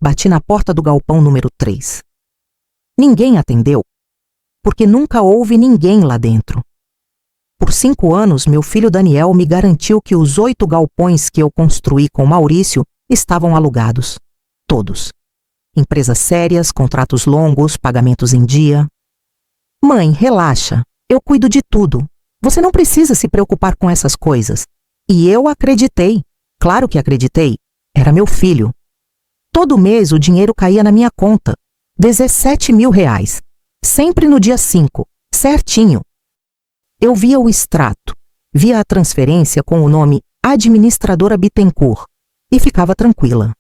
Bati na porta do galpão número 3. Ninguém atendeu, porque nunca houve ninguém lá dentro. Por 5 anos, meu filho Daniel me garantiu que os 8 galpões que eu construí com Maurício estavam alugados. Todos. Empresas sérias, contratos longos, pagamentos em dia. Mãe, relaxa. Eu cuido de tudo. Você não precisa se preocupar com essas coisas. E eu acreditei. Claro que acreditei. Era meu filho. Todo mês o dinheiro caía na minha conta. 17 mil reais. Sempre no dia 5. Certinho. Eu via o extrato. Via a transferência com o nome Administradora Bittencourt. E ficava tranquila.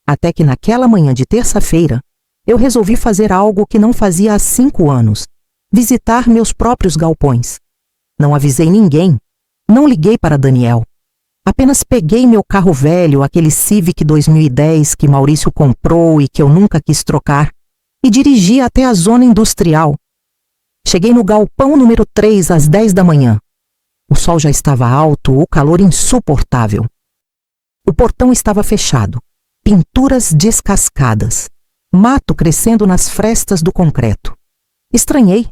Até que naquela manhã de terça-feira, eu resolvi fazer algo que não fazia há 5 anos. Visitar meus próprios galpões. Não avisei ninguém. Não liguei para Daniel. Apenas peguei meu carro velho, aquele Civic 2010 que Maurício comprou e que eu nunca quis trocar, e dirigi até a zona industrial. Cheguei no galpão número 3 às 10 da manhã. O sol já estava alto, o calor insuportável. O portão estava fechado, pinturas descascadas, mato crescendo nas frestas do concreto. Estranhei.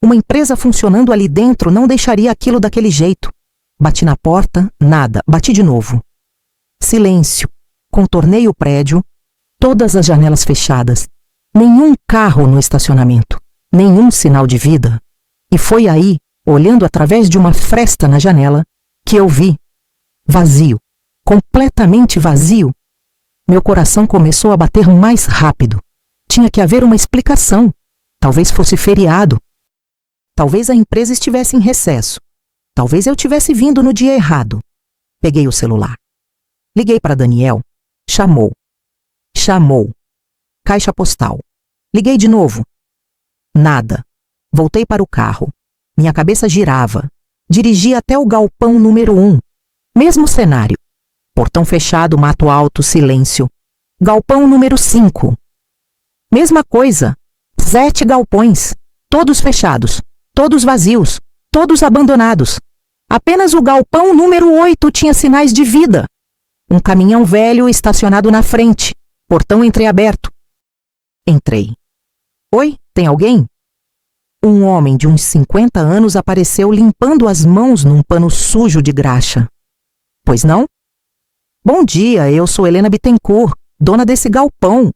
Uma empresa funcionando ali dentro não deixaria aquilo daquele jeito. Bati na porta, nada. Bati de novo. Silêncio. Contornei o prédio, todas as janelas fechadas. Nenhum carro no estacionamento. Nenhum sinal de vida. E foi aí, olhando através de uma fresta na janela, que eu vi. Vazio. Completamente vazio. Meu coração começou a bater mais rápido. Tinha que haver uma explicação. Talvez fosse feriado. Talvez a empresa estivesse em recesso. Talvez eu tivesse vindo no dia errado. Peguei o celular. Liguei para Daniel. Chamou. Chamou. Caixa postal. Liguei de novo. Nada. Voltei para o carro. Minha cabeça girava. Dirigi até o galpão número 1. Mesmo cenário. Portão fechado, mato alto, silêncio. Galpão número 5. Mesma coisa. 7 galpões. Todos fechados. Todos vazios. Todos abandonados. Apenas o galpão número 8 tinha sinais de vida. Um caminhão velho estacionado na frente. Portão entreaberto. Entrei. Oi, tem alguém? Um homem de uns 50 anos apareceu limpando as mãos num pano sujo de graxa. Pois não? Bom dia, eu sou Helena Bittencourt, dona desse galpão.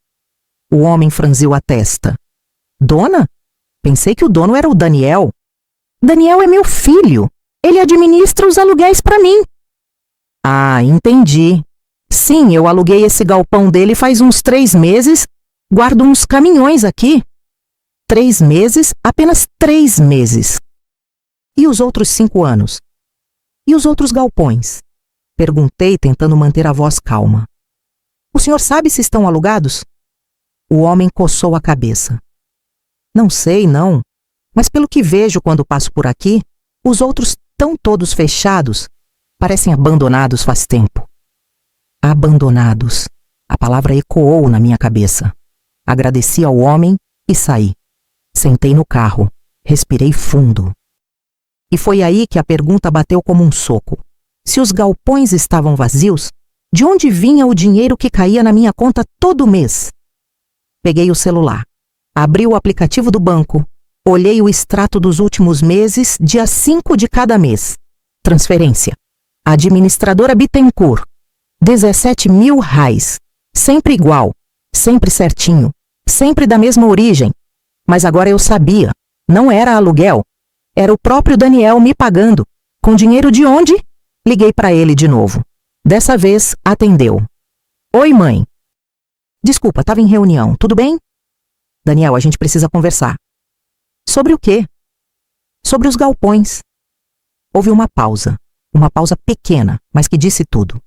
O homem franziu a testa. Dona? Pensei que o dono era o Daniel. Daniel é meu filho. Ele administra os aluguéis para mim. Ah, entendi. Sim, eu aluguei esse galpão dele faz uns 3 meses. Guardo uns caminhões aqui. 3 meses? Apenas 3 meses. E os outros 5 anos? E os outros galpões? Perguntei, tentando manter a voz calma. O senhor sabe se estão alugados? O homem coçou a cabeça. Não sei, não. Mas pelo que vejo quando passo por aqui, os outros estão todos fechados. Parecem abandonados faz tempo. Abandonados. A palavra ecoou na minha cabeça. Agradeci ao homem e saí. Sentei no carro. Respirei fundo. E foi aí que a pergunta bateu como um soco. Se os galpões estavam vazios, de onde vinha o dinheiro que caía na minha conta todo mês? Peguei o celular. Abri o aplicativo do banco. Olhei o extrato dos últimos meses, dia 5 de cada mês. Transferência. Administradora Bittencourt. 17 mil reais. Sempre igual. Sempre certinho. Sempre da mesma origem. Mas agora eu sabia. Não era aluguel. Era o próprio Daniel me pagando. Com dinheiro de onde? Liguei para ele de novo. Dessa vez, atendeu. Oi, mãe. Desculpa, estava em reunião. Tudo bem? Daniel, a gente precisa conversar. Sobre o quê? Sobre os galpões. Houve uma pausa pequena, mas que disse tudo.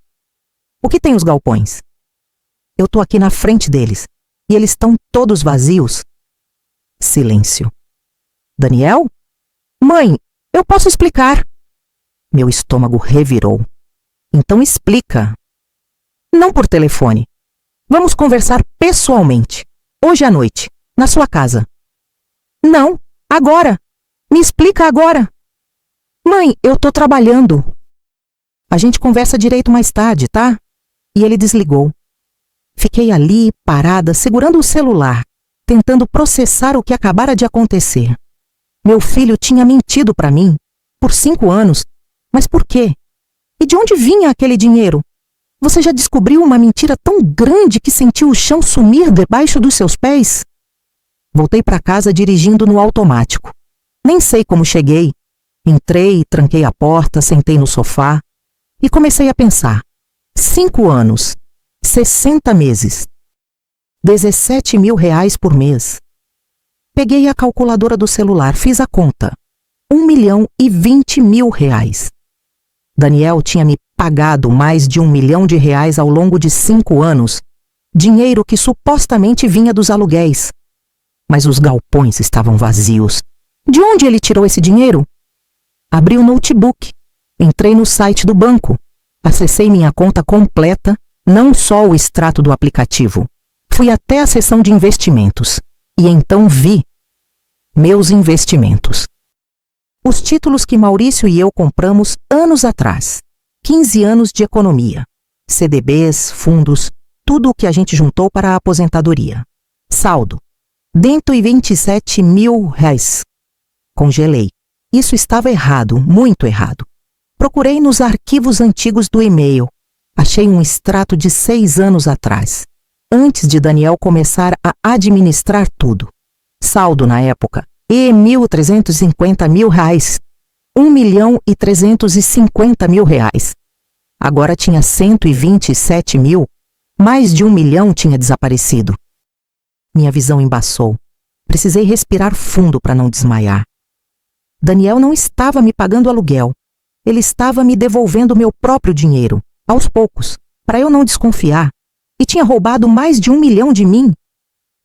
O que tem os galpões? Eu tô aqui na frente deles, e eles estão todos vazios. Silêncio. Daniel? Mãe, eu posso explicar. Meu estômago revirou. Então explica. Não por telefone. Vamos conversar pessoalmente. Hoje à noite, na sua casa. Não. Agora! Me explica agora! Mãe, eu tô trabalhando. A gente conversa direito mais tarde, tá? E ele desligou. Fiquei ali, parada, segurando o celular, tentando processar o que acabara de acontecer. Meu filho tinha mentido para mim, por 5 anos. Mas por quê? E de onde vinha aquele dinheiro? Você já descobriu uma mentira tão grande que sentiu o chão sumir debaixo dos seus pés? Voltei para casa dirigindo no automático. Nem sei como cheguei. Entrei, tranquei a porta, sentei no sofá e comecei a pensar. 5 anos, 60 meses, 17 mil reais por mês. Peguei a calculadora do celular, fiz a conta. 1.020.000 reais. Daniel tinha me pagado mais de 1 milhão de reais ao longo de 5 anos, dinheiro que supostamente vinha dos aluguéis. Mas os galpões estavam vazios. De onde ele tirou esse dinheiro? Abri o notebook, entrei no site do banco, acessei minha conta completa, não só o extrato do aplicativo. Fui até a seção de investimentos e então vi meus investimentos. Os títulos que Maurício e eu compramos anos atrás. 15 anos de economia. CDBs, fundos, tudo o que a gente juntou para a aposentadoria. Saldo. 127 mil reais. Congelei. Isso estava errado, muito errado. Procurei nos arquivos antigos do e-mail. Achei um extrato de 6 anos atrás, antes de Daniel começar a administrar tudo. Saldo na época, R$1.350.000. 1.350.000 reais. Agora tinha 127 mil. Mais de 1 milhão tinha desaparecido. Minha visão embaçou. Precisei respirar fundo para não desmaiar. Daniel não estava me pagando aluguel. Ele estava me devolvendo meu próprio dinheiro, aos poucos, para eu não desconfiar. E tinha roubado mais de 1 milhão de mim.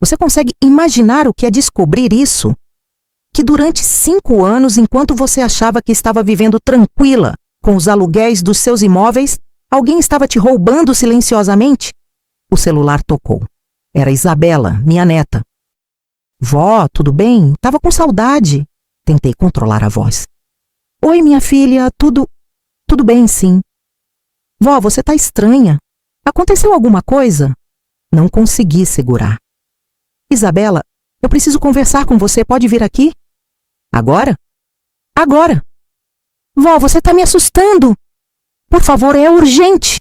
Você consegue imaginar o que é descobrir isso? Que durante 5 anos, enquanto você achava que estava vivendo tranquila com os aluguéis dos seus imóveis, alguém estava te roubando silenciosamente? O celular tocou. Era Isabela, minha neta. Vó, tudo bem? Tava com saudade. Tentei controlar a voz. Oi, minha filha, tudo bem, sim. Vó, você tá estranha. Aconteceu alguma coisa? Não consegui segurar. Isabela, eu preciso conversar com você, pode vir aqui? Agora? Agora! Vó, você tá me assustando! Por favor, é urgente!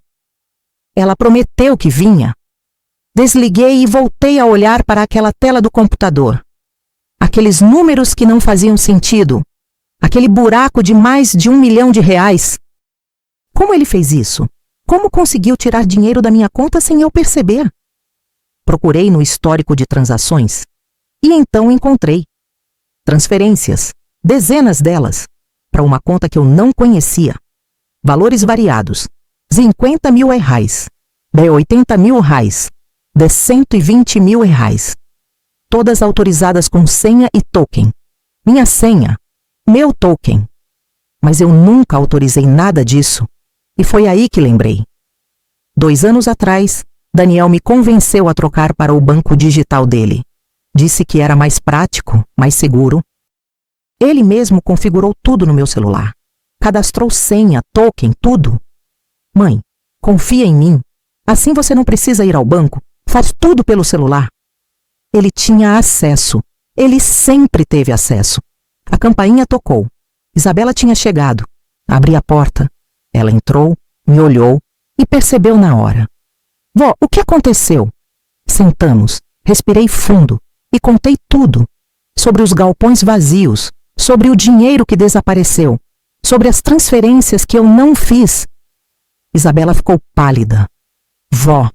Ela prometeu que vinha. Desliguei e voltei a olhar para aquela tela do computador. Aqueles números que não faziam sentido. Aquele buraco de mais de 1 milhão de reais. Como ele fez isso? Como conseguiu tirar dinheiro da minha conta sem eu perceber? Procurei no histórico de transações e então encontrei transferências, dezenas delas, para uma conta que eu não conhecia. Valores variados, 50 mil reais, de 80 mil reais, de 120 mil reais. Todas autorizadas com senha e token. Minha senha, meu token. Mas eu nunca autorizei nada disso. E foi aí que lembrei. 2 anos atrás, Daniel me convenceu a trocar para o banco digital dele. Disse que era mais prático, mais seguro. Ele mesmo configurou tudo no meu celular. Cadastrou senha, token, tudo. Mãe, confia em mim. Assim você não precisa ir ao banco. Faz tudo pelo celular. Ele tinha acesso. Ele sempre teve acesso. A campainha tocou. Isabela tinha chegado. Abri a porta. Ela entrou, me olhou e percebeu na hora. Vó, o que aconteceu? Sentamos, respirei fundo e contei tudo. Sobre os galpões vazios, sobre o dinheiro que desapareceu, sobre as transferências que eu não fiz. Isabela ficou pálida. Vó,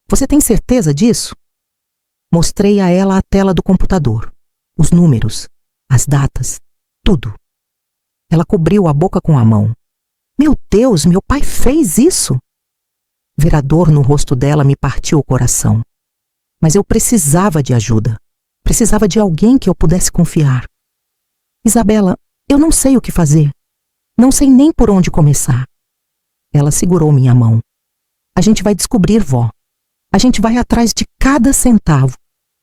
você tem certeza disso? Mostrei a ela a tela do computador, os números, as datas, tudo. Ela cobriu a boca com a mão. Meu Deus, meu pai fez isso? Ver a dor no rosto dela me partiu o coração. Mas eu precisava de ajuda. Precisava de alguém que eu pudesse confiar. Isabela, eu não sei o que fazer. Não sei nem por onde começar. Ela segurou minha mão. A gente vai descobrir, vó. A gente vai atrás de cada centavo.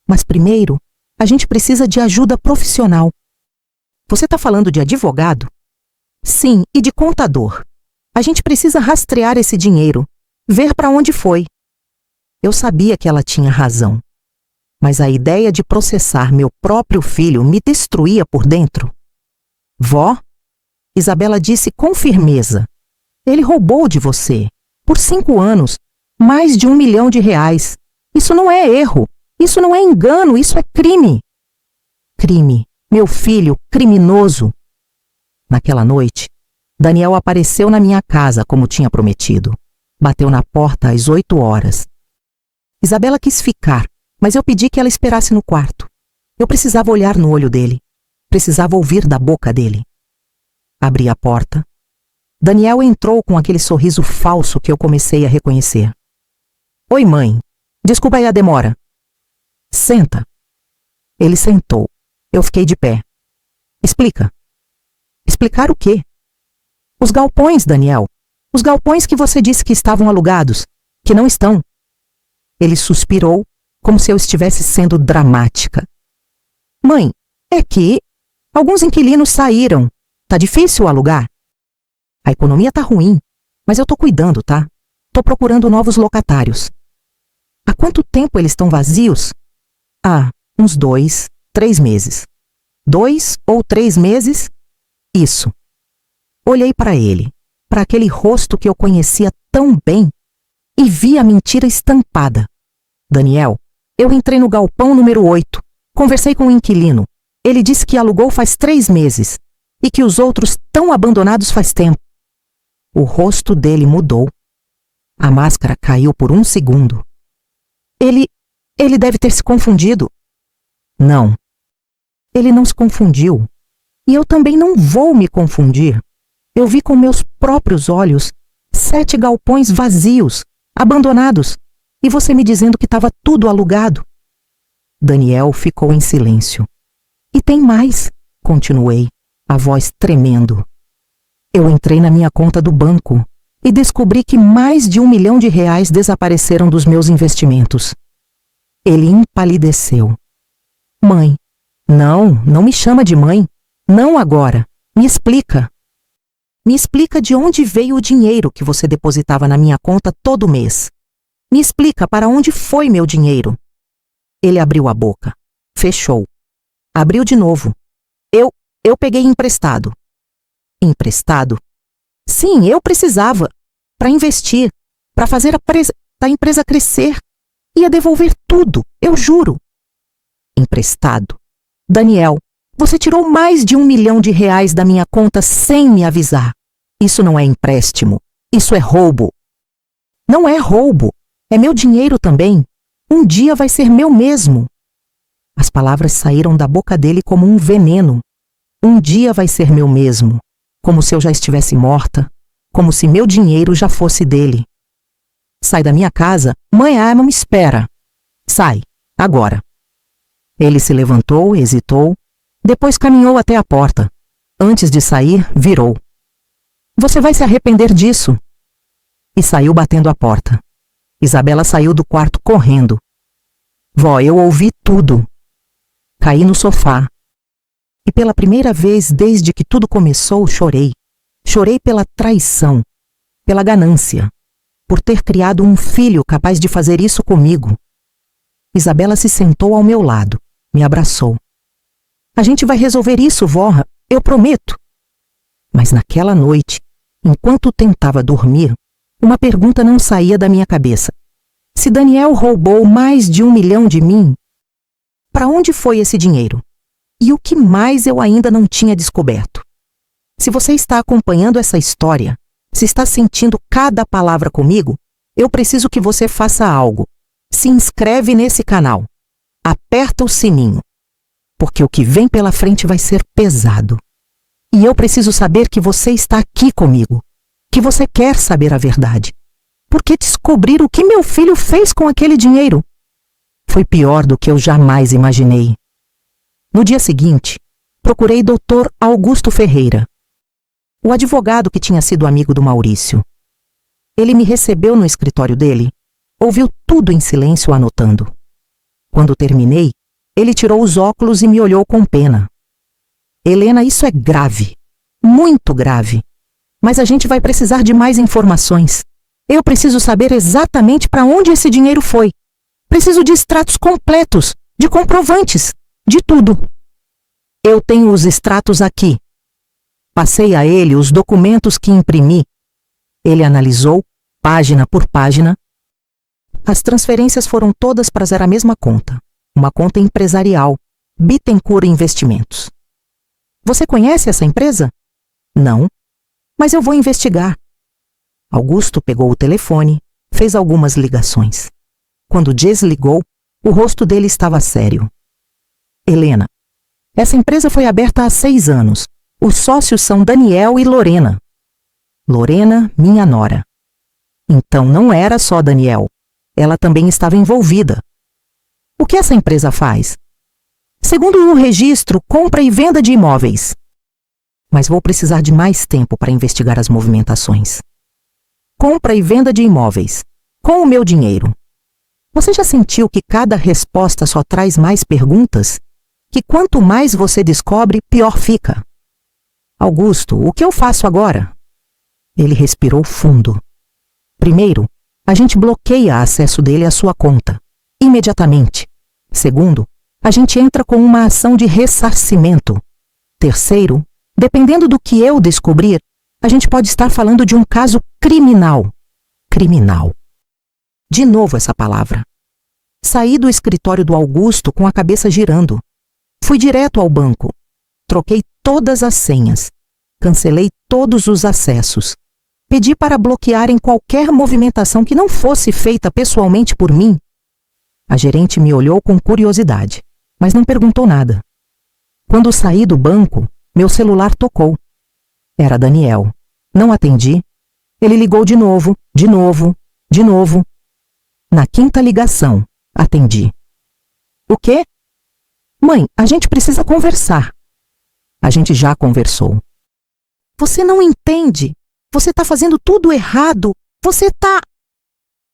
Mas primeiro, a gente precisa de ajuda profissional. Você está falando de advogado? Sim, e de contador. A gente precisa rastrear esse dinheiro, ver para onde foi. Eu sabia que ela tinha razão. Mas a ideia de processar meu próprio filho me destruía por dentro. Vó, Isabela disse com firmeza, ele roubou de você, por 5 anos, mais de R$1 milhão. Isso não é erro, isso não é engano, isso é crime. Crime, meu filho, criminoso. Naquela noite, Daniel apareceu na minha casa como tinha prometido. Bateu na porta às 8 horas. Isabela quis ficar, mas eu pedi que ela esperasse no quarto. Eu precisava olhar no olho dele. Precisava ouvir da boca dele. Abri a porta. Daniel entrou com aquele sorriso falso que eu comecei a reconhecer. Oi, mãe. Desculpa aí a demora. Senta. Ele sentou. Eu fiquei de pé. Explica. Explicar o quê? Os galpões, Daniel. Os galpões que você disse que estavam alugados, que não estão. Ele suspirou, como se eu estivesse sendo dramática. Mãe, é que alguns inquilinos saíram. Tá difícil alugar? A economia tá ruim, mas eu tô cuidando, tá? Tô procurando novos locatários. Há quanto tempo eles estão vazios? Ah, uns 2, 3 meses. 2 ou 3 meses? Isso. Olhei para ele, para aquele rosto que eu conhecia tão bem, e vi a mentira estampada. Daniel, eu entrei no galpão número 8, conversei com o inquilino. Ele disse que alugou faz 3 meses e que os outros estão abandonados faz tempo. O rosto dele mudou. A máscara caiu por 1 segundo. Ele deve ter se confundido. Não. Ele não se confundiu. E eu também não vou me confundir. Eu vi com meus próprios olhos 7 galpões vazios, abandonados, e você me dizendo que estava tudo alugado. Daniel ficou em silêncio. E tem mais, continuei, a voz tremendo. Eu entrei na minha conta do banco e descobri que mais de R$1 milhão desapareceram dos meus investimentos. Ele empalideceu. Mãe, não me chama de mãe. Não agora. Me explica. Me explica de onde veio o dinheiro que você depositava na minha conta todo mês. Me explica para onde foi meu dinheiro. Ele abriu a boca. Fechou. Abriu de novo. Eu peguei emprestado. Emprestado? Sim, eu precisava. Para investir. Para fazer a empresa crescer. Ia devolver tudo, eu juro. Emprestado. Daniel, você tirou mais de R$1 milhão da minha conta sem me avisar. Isso não é empréstimo. Isso é roubo. Não é roubo. É meu dinheiro também. Um dia vai ser meu mesmo. As palavras saíram da boca dele como um veneno. Um dia vai ser meu mesmo. Como se eu já estivesse morta. Como se meu dinheiro já fosse dele. Sai da minha casa. Mãe, me espera. Sai. Agora. Ele se levantou, hesitou. Depois caminhou até a porta. Antes de sair, virou. Você vai se arrepender disso. E saiu batendo a porta. Isabela saiu do quarto correndo. Vó, eu ouvi tudo. Caí no sofá. E pela primeira vez desde que tudo começou, chorei. Chorei pela traição, pela ganância, por ter criado um filho capaz de fazer isso comigo. Isabela se sentou ao meu lado, me abraçou. A gente vai resolver isso, vó, eu prometo. Mas naquela noite, enquanto tentava dormir, uma pergunta não saía da minha cabeça. Se Daniel roubou mais de R$1 milhão de mim, para onde foi esse dinheiro? E o que mais eu ainda não tinha descoberto? Se você está acompanhando essa história, se está sentindo cada palavra comigo, eu preciso que você faça algo. Se inscreve nesse canal. Aperta o sininho. Porque o que vem pela frente vai ser pesado. E eu preciso saber que você está aqui comigo. Que você quer saber a verdade. Porque descobrir o que meu filho fez com aquele dinheiro foi pior do que eu jamais imaginei. No dia seguinte, procurei Dr. Augusto Ferreira, o advogado que tinha sido amigo do Maurício. Ele me recebeu no escritório dele, ouviu tudo em silêncio anotando. Quando terminei, ele tirou os óculos e me olhou com pena. Helena, isso é grave, muito grave, mas a gente vai precisar de mais informações. Eu preciso saber exatamente para onde esse dinheiro foi. Preciso de extratos completos, de comprovantes, de tudo. Eu tenho os extratos aqui. Passei a ele os documentos que imprimi. Ele analisou, página por página. As transferências foram todas para a mesma conta, uma conta empresarial, Bittencourt Investimentos. Você conhece essa empresa? Não, mas eu vou investigar. Augusto pegou o telefone, fez algumas ligações. Quando desligou, o rosto dele estava sério. Helena, essa empresa foi aberta há 6 anos. Os sócios são Daniel e Lorena. Lorena, minha nora. Então não era só Daniel. Ela também estava envolvida. O que essa empresa faz? Segundo o registro, compra e venda de imóveis. Mas vou precisar de mais tempo para investigar as movimentações. Compra e venda de imóveis. Com o meu dinheiro. Você já sentiu que cada resposta só traz mais perguntas? Que quanto mais você descobre, pior fica. Augusto, o que eu faço agora? Ele respirou fundo. Primeiro, a gente bloqueia acesso dele à sua conta, imediatamente. Segundo, a gente entra com uma ação de ressarcimento. Terceiro, dependendo do que eu descobrir, a gente pode estar falando de um caso criminal. Criminal. De novo essa palavra. Saí do escritório do Augusto com a cabeça girando. Fui direto ao banco. Troquei todas as senhas. Cancelei todos os acessos. Pedi para bloquearem qualquer movimentação que não fosse feita pessoalmente por mim. A gerente me olhou com curiosidade, mas não perguntou nada. Quando saí do banco, meu celular tocou. Era Daniel. Não atendi. Ele ligou de novo, de novo, de novo. Na 5ª ligação, atendi. O quê? Mãe, a gente precisa conversar. A gente já conversou. Você não entende. Você está fazendo tudo errado. Você está...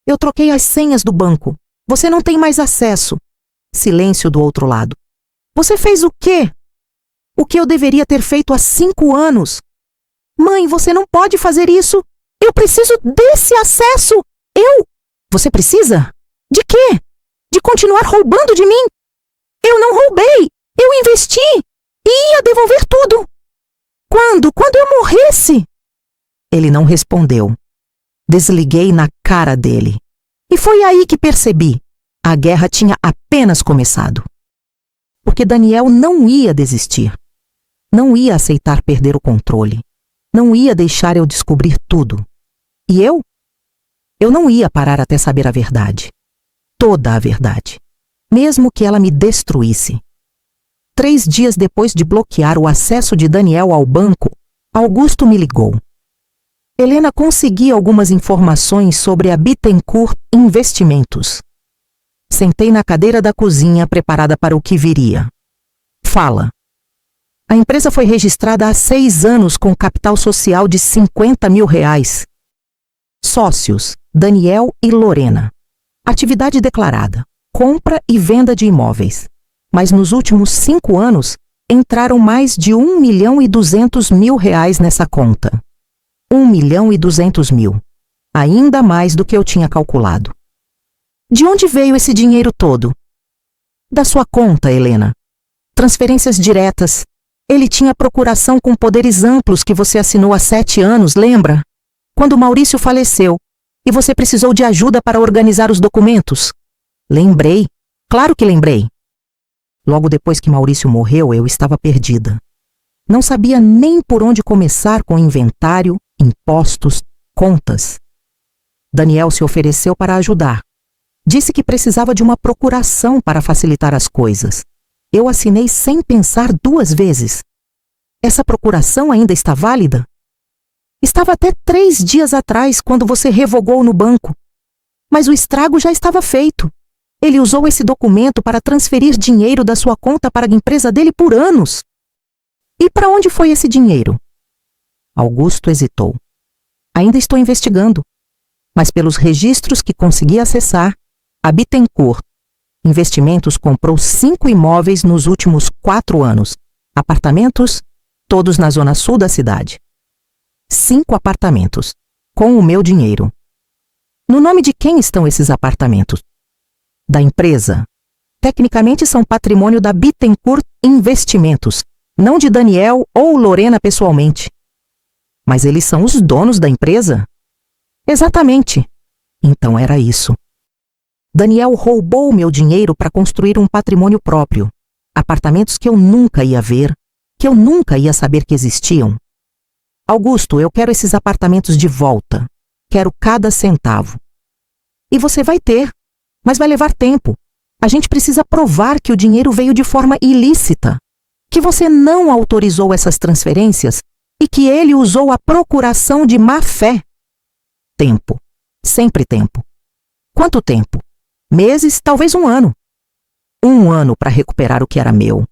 Eu troquei as senhas do banco. Você não tem mais acesso. Silêncio do outro lado. Você fez o quê? O que eu deveria ter feito há 5 anos? Mãe, você não pode fazer isso. Eu preciso desse acesso. Você precisa? De quê? De continuar roubando de mim? Eu não roubei. Eu investi. E ia devolver tudo. Quando? Quando eu morresse? Ele não respondeu. Desliguei na cara dele. E foi aí que percebi. A guerra tinha apenas começado. Porque Daniel não ia desistir. Não ia aceitar perder o controle. Não ia deixar eu descobrir tudo. E eu? Eu não ia parar até saber a verdade. Toda a verdade. Mesmo que ela me destruísse. 3 dias depois de bloquear o acesso de Daniel ao banco, Augusto me ligou. Helena conseguiu algumas informações sobre a Bittencourt Investimentos. Sentei na cadeira da cozinha preparada para o que viria. Fala. A empresa foi registrada há 6 anos com capital social de R$50 mil. Sócios, Daniel e Lorena. Atividade declarada, compra e venda de imóveis. Mas nos últimos 5 anos, entraram mais de R$1.200.000 nessa conta. R$1.200.000. Ainda mais do que eu tinha calculado. De onde veio esse dinheiro todo? Da sua conta, Helena. Transferências diretas. Ele tinha procuração com poderes amplos que você assinou há 7 anos, lembra? Quando Maurício faleceu e você precisou de ajuda para organizar os documentos. Lembrei. Claro que lembrei. Logo depois que Maurício morreu, eu estava perdida. Não sabia nem por onde começar com inventário, impostos, contas. Daniel se ofereceu para ajudar. Disse que precisava de uma procuração para facilitar as coisas. Eu assinei sem pensar 2 vezes. Essa procuração ainda está válida? Estava até 3 dias atrás, quando você revogou no banco. Mas o estrago já estava feito. Ele usou esse documento para transferir dinheiro da sua conta para a empresa dele por anos. E para onde foi esse dinheiro? Augusto hesitou. Ainda estou investigando. Mas pelos registros que consegui acessar, a Bittencourt Investimentos comprou 5 imóveis nos últimos 4 anos. Apartamentos, todos na zona sul da cidade. 5 apartamentos, com o meu dinheiro. No nome de quem estão esses apartamentos? Da empresa. Tecnicamente são patrimônio da Bittencourt Investimentos, não de Daniel ou Lorena pessoalmente. Mas eles são os donos da empresa? Exatamente. Então era isso. Daniel roubou meu dinheiro para construir um patrimônio próprio. Apartamentos que eu nunca ia ver, que eu nunca ia saber que existiam. Augusto, eu quero esses apartamentos de volta. Quero cada centavo. E você vai ter, mas vai levar tempo. A gente precisa provar que o dinheiro veio de forma ilícita, que você não autorizou essas transferências e que ele usou a procuração de má fé. Tempo. Sempre tempo. Quanto tempo? Meses, talvez 1 ano. 1 ano para recuperar o que era meu.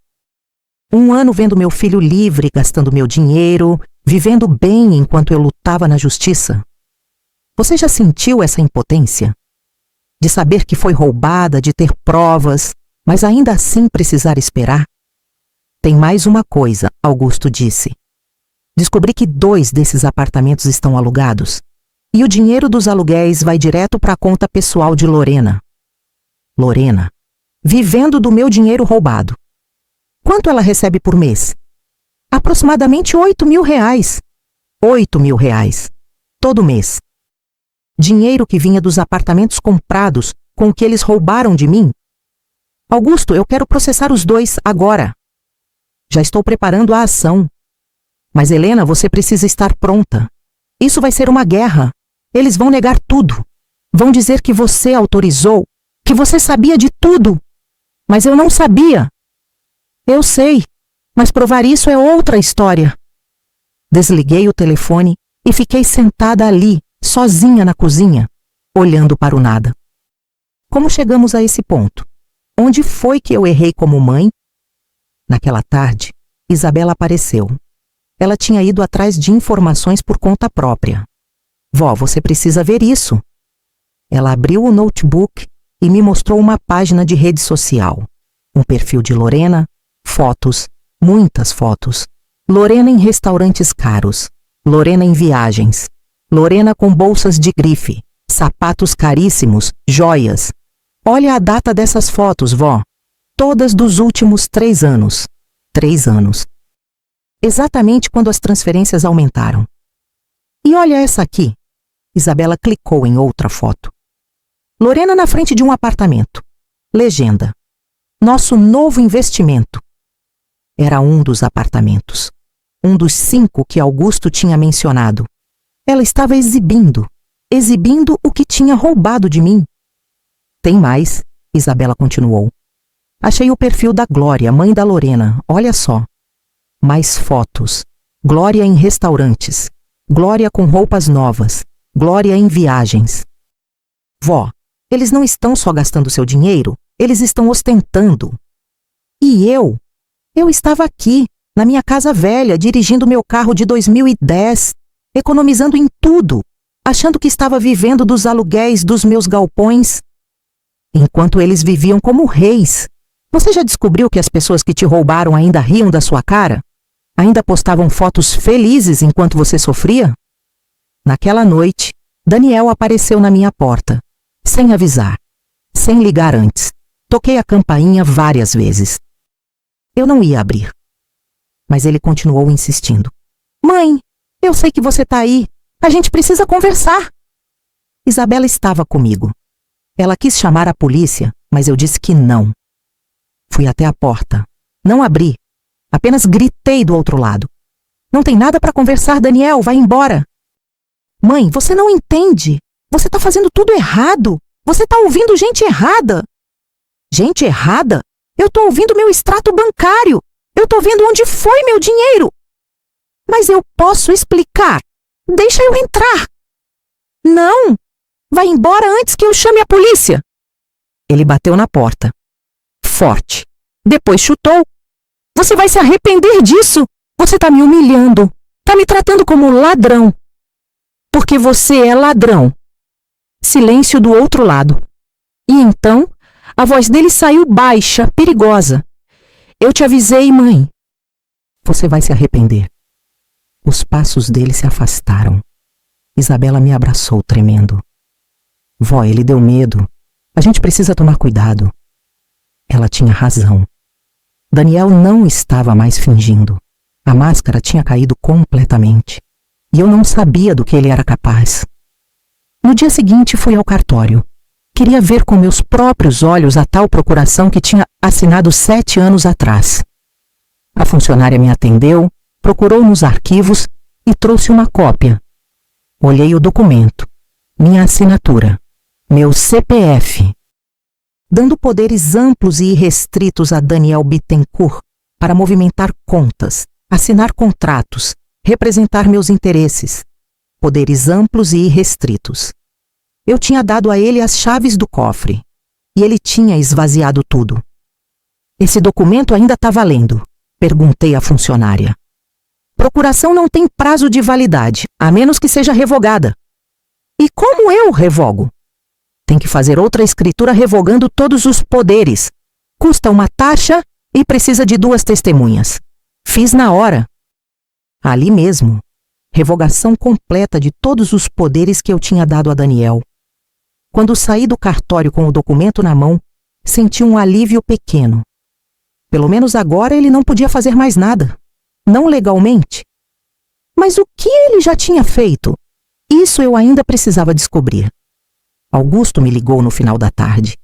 1 ano vendo meu filho livre, gastando meu dinheiro, vivendo bem enquanto eu lutava na justiça. Você já sentiu essa impotência? De saber que foi roubada, de ter provas, mas ainda assim precisar esperar? Tem mais uma coisa, Augusto disse. Descobri que 2 desses apartamentos estão alugados. E o dinheiro dos aluguéis vai direto para a conta pessoal de Lorena. Lorena, vivendo do meu dinheiro roubado. Quanto ela recebe por mês? Aproximadamente R$ 8.000. R$ 8.000. Todo mês. Dinheiro que vinha dos apartamentos comprados com o que eles roubaram de mim. Augusto, eu quero processar os 2 agora. Já estou preparando a ação. Mas Helena, você precisa estar pronta. Isso vai ser uma guerra. Eles vão negar tudo. Vão dizer que você autorizou, que você sabia de tudo. Mas eu não sabia. Eu sei, mas provar isso é outra história. Desliguei o telefone e fiquei sentada ali, sozinha na cozinha, olhando para o nada. Como chegamos a esse ponto? Onde foi que eu errei como mãe? Naquela tarde, Isabela apareceu. Ela tinha ido atrás de informações por conta própria. Vó, você precisa ver isso. Ela abriu o notebook e me mostrou uma página de rede social. Um perfil de Lorena, fotos, muitas fotos. Lorena em restaurantes caros. Lorena em viagens. Lorena com bolsas de grife, sapatos caríssimos, joias. Olha a data dessas fotos, vó. Todas dos últimos 3 anos. 3 anos. Exatamente quando as transferências aumentaram. E olha essa aqui. Isabela clicou em outra foto. Lorena na frente de um apartamento. Legenda. Nosso novo investimento. Era um dos apartamentos. Um dos 5 que Augusto tinha mencionado. Ela estava exibindo o que tinha roubado de mim. Tem mais, Isabela continuou. Achei o perfil da Glória, mãe da Lorena, olha só. Mais fotos. Glória em restaurantes. Glória com roupas novas. Glória em viagens. Vó, eles não estão só gastando seu dinheiro, eles estão ostentando. E eu estava aqui, na minha casa velha, dirigindo meu carro de 2010, economizando em tudo, achando que estava vivendo dos aluguéis dos meus galpões, enquanto eles viviam como reis. Você já descobriu que as pessoas que te roubaram ainda riam da sua cara? Ainda postavam fotos felizes enquanto você sofria? Naquela noite, Daniel apareceu na minha porta, sem avisar, sem ligar antes. Toquei a campainha várias vezes. Eu não ia abrir. Mas ele continuou insistindo. Mãe, eu sei que você está aí. A gente precisa conversar. Isabela estava comigo. Ela quis chamar a polícia, mas eu disse que não. Fui até a porta. Não abri. Apenas gritei do outro lado. Não tem nada para conversar, Daniel. Vai embora. Mãe, você não entende. Você está fazendo tudo errado. Você está ouvindo gente errada. Gente errada? Eu estou ouvindo meu extrato bancário. Eu estou vendo onde foi meu dinheiro. Mas eu posso explicar. Deixa eu entrar. Não. Vai embora antes que eu chame a polícia. Ele bateu na porta. Forte. Depois chutou. Você vai se arrepender disso. Você está me humilhando. Está me tratando como ladrão. Porque você é ladrão. Silêncio do outro lado. E então, a voz dele saiu baixa, perigosa. Eu te avisei, mãe. Você vai se arrepender. Os passos dele se afastaram. Isabela me abraçou tremendo. Vó, ele deu medo. A gente precisa tomar cuidado. Ela tinha razão. Daniel não estava mais fingindo. A máscara tinha caído completamente. E eu não sabia do que ele era capaz. No dia seguinte fui ao cartório. Queria ver com meus próprios olhos a tal procuração que tinha assinado 7 anos atrás. A funcionária me atendeu, procurou nos arquivos e trouxe uma cópia. Olhei o documento, minha assinatura, meu CPF. Dando poderes amplos e irrestritos a Daniel Bittencourt para movimentar contas, assinar contratos, representar meus interesses. Poderes amplos e irrestritos. Eu tinha dado a ele as chaves do cofre e ele tinha esvaziado tudo. Esse documento ainda está valendo? Perguntei à funcionária. Procuração não tem prazo de validade, a menos que seja revogada. E como eu revogo? Tem que fazer outra escritura revogando todos os poderes. Custa uma taxa e precisa de 2 testemunhas. Fiz na hora. Ali mesmo. Revogação completa de todos os poderes que eu tinha dado a Daniel. Quando saí do cartório com o documento na mão, senti um alívio pequeno. Pelo menos agora ele não podia fazer mais nada. Não legalmente. Mas o que ele já tinha feito? Isso eu ainda precisava descobrir. Augusto me ligou no final da tarde.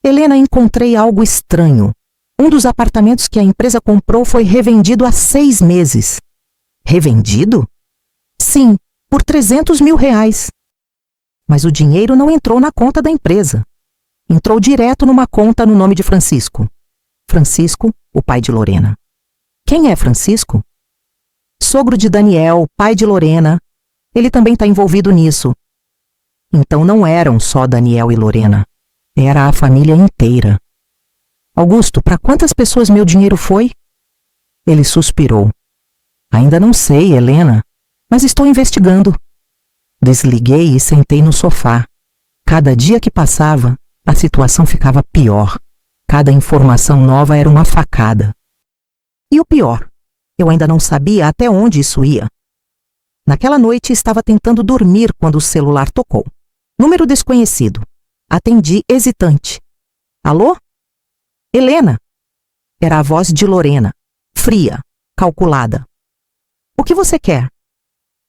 Helena, encontrei algo estranho. Um dos apartamentos que a empresa comprou foi revendido há 6 meses. Revendido? Sim, por R$300 mil. Mas o dinheiro não entrou na conta da empresa. Entrou direto numa conta no nome de Francisco. Francisco, o pai de Lorena. Quem é Francisco? Sogro de Daniel, pai de Lorena. Ele também está envolvido nisso. Então não eram só Daniel e Lorena. Era a família inteira. Augusto, para quantas pessoas meu dinheiro foi? Ele suspirou. Ainda não sei, Helena, mas estou investigando. Desliguei e sentei no sofá. Cada dia que passava, a situação ficava pior. Cada informação nova era uma facada. E o pior, eu ainda não sabia até onde isso ia. Naquela noite estava tentando dormir quando o celular tocou. Número desconhecido. Atendi hesitante. Alô? Helena. Era a voz de Lorena, fria, calculada. O que você quer?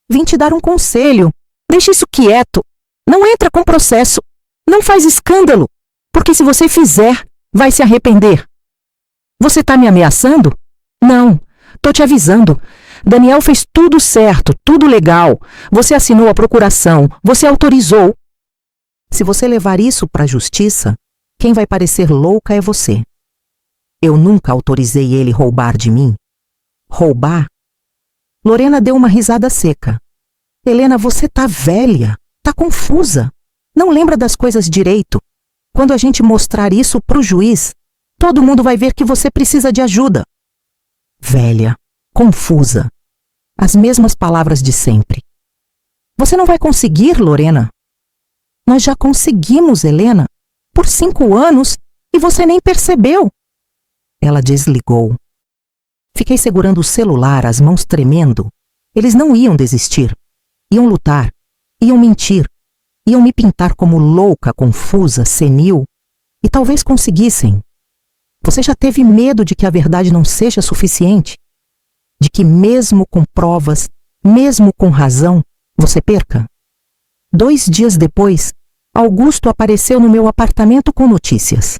Vim te dar um conselho. Deixa isso quieto. Não entra com processo. Não faz escândalo. Porque se você fizer, vai se arrepender. Você tá me ameaçando? Não. Tô te avisando. Daniel fez tudo certo, tudo legal. Você assinou a procuração. Você autorizou. Se você levar isso para a justiça, quem vai parecer louca é você. Eu nunca autorizei ele roubar de mim. Roubar? Lorena deu uma risada seca. Helena, você tá velha, tá confusa. Não lembra das coisas direito. Quando a gente mostrar isso pro juiz, todo mundo vai ver que você precisa de ajuda. Velha, confusa. As mesmas palavras de sempre. Você não vai conseguir, Lorena. Nós já conseguimos, Helena, por 5 anos e você nem percebeu. Ela desligou. Fiquei segurando o celular, as mãos tremendo. Eles não iam desistir. Iam lutar, iam mentir, iam me pintar como louca, confusa, senil, e talvez conseguissem. Você já teve medo de que a verdade não seja suficiente? De que mesmo com provas, mesmo com razão, você perca? 2 dias depois, Augusto apareceu no meu apartamento com notícias.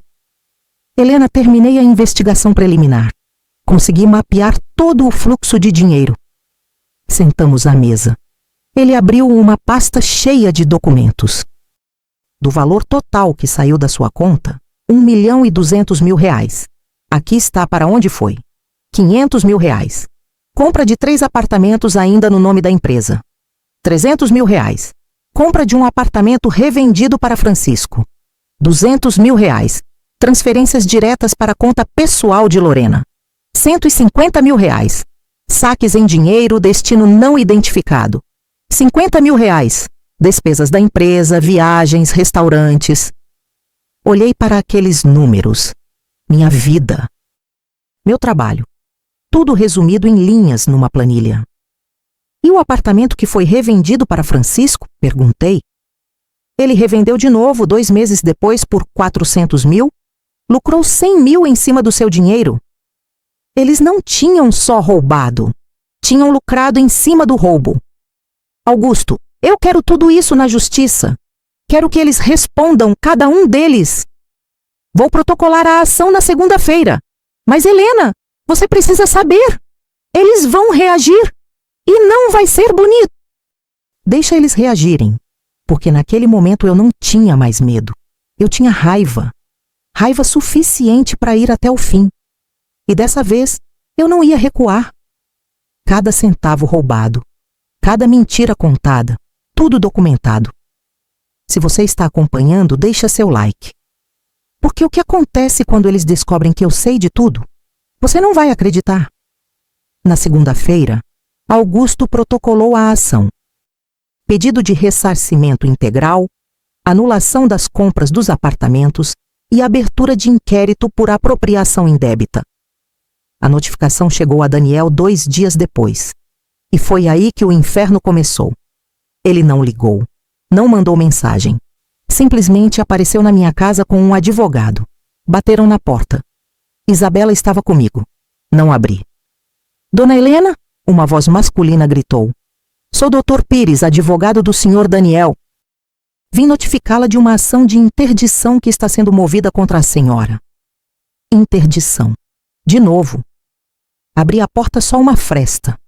Helena, terminei a investigação preliminar. Consegui mapear todo o fluxo de dinheiro. Sentamos à mesa. Ele abriu uma pasta cheia de documentos. Do valor total que saiu da sua conta, R$1.200.000. Aqui está para onde foi. R$500.000. Compra de 3 apartamentos ainda no nome da empresa. R$300.000. Compra de um apartamento revendido para Francisco. R$200.000. Transferências diretas para a conta pessoal de Lorena. R$150.000. Saques em dinheiro, destino não identificado. R$50.000. Despesas da empresa, viagens, restaurantes. Olhei para aqueles números. Minha vida. Meu trabalho. Tudo resumido em linhas numa planilha. E o apartamento que foi revendido para Francisco? Perguntei. Ele revendeu de novo 2 meses depois por 400 mil, lucrou 100 mil em cima do seu dinheiro. Eles não tinham só roubado, tinham lucrado em cima do roubo. Augusto, eu quero tudo isso na justiça. Quero que eles respondam, cada um deles. Vou protocolar a ação na segunda-feira. Mas, Helena, você precisa saber. Eles vão reagir. E não vai ser bonito. Deixa eles reagirem, porque naquele momento eu não tinha mais medo. Eu tinha raiva. Raiva suficiente para ir até o fim. E dessa vez, eu não ia recuar. Cada centavo roubado, cada mentira contada, tudo documentado. Se você está acompanhando, deixa seu like. Porque o que acontece quando eles descobrem que eu sei de tudo? Você não vai acreditar. Na segunda-feira, Augusto protocolou a ação. Pedido de ressarcimento integral, anulação das compras dos apartamentos e abertura de inquérito por apropriação indébita. A notificação chegou a Daniel 2 dias depois. E foi aí que o inferno começou. Ele não ligou, não mandou mensagem. Simplesmente apareceu na minha casa com um advogado. Bateram na porta. Isabela estava comigo. Não abri. Dona Helena? Uma voz masculina gritou. Sou Dr. Pires, advogado do Sr. Daniel. Vim notificá-la de uma ação de interdição que está sendo movida contra a senhora. Interdição. De novo. Abri a porta só uma fresta.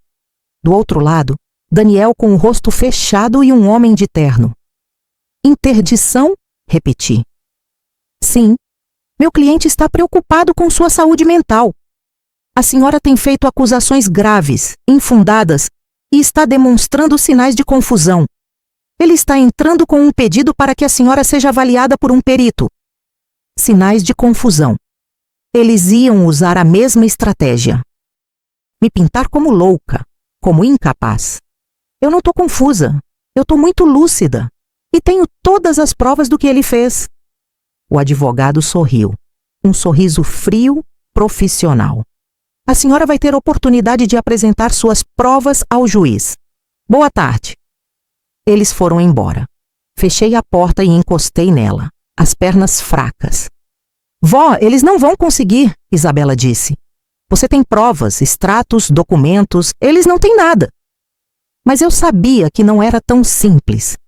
Do outro lado, Daniel com o rosto fechado e um homem de terno. Interdição? Repeti. Sim, meu cliente está preocupado com sua saúde mental. A senhora tem feito acusações graves, infundadas, e está demonstrando sinais de confusão. Ele está entrando com um pedido para que a senhora seja avaliada por um perito. Sinais de confusão. Eles iam usar a mesma estratégia. Me pintar como louca, como incapaz. Eu não estou confusa, eu estou muito lúcida. E tenho todas as provas do que ele fez. O advogado sorriu. Um sorriso frio, profissional. A senhora vai ter oportunidade de apresentar suas provas ao juiz. Boa tarde. Eles foram embora. Fechei a porta e encostei nela, as pernas fracas. Vó, eles não vão conseguir, Isabela disse. Você tem provas, extratos, documentos, eles não têm nada. Mas eu sabia que não era tão simples.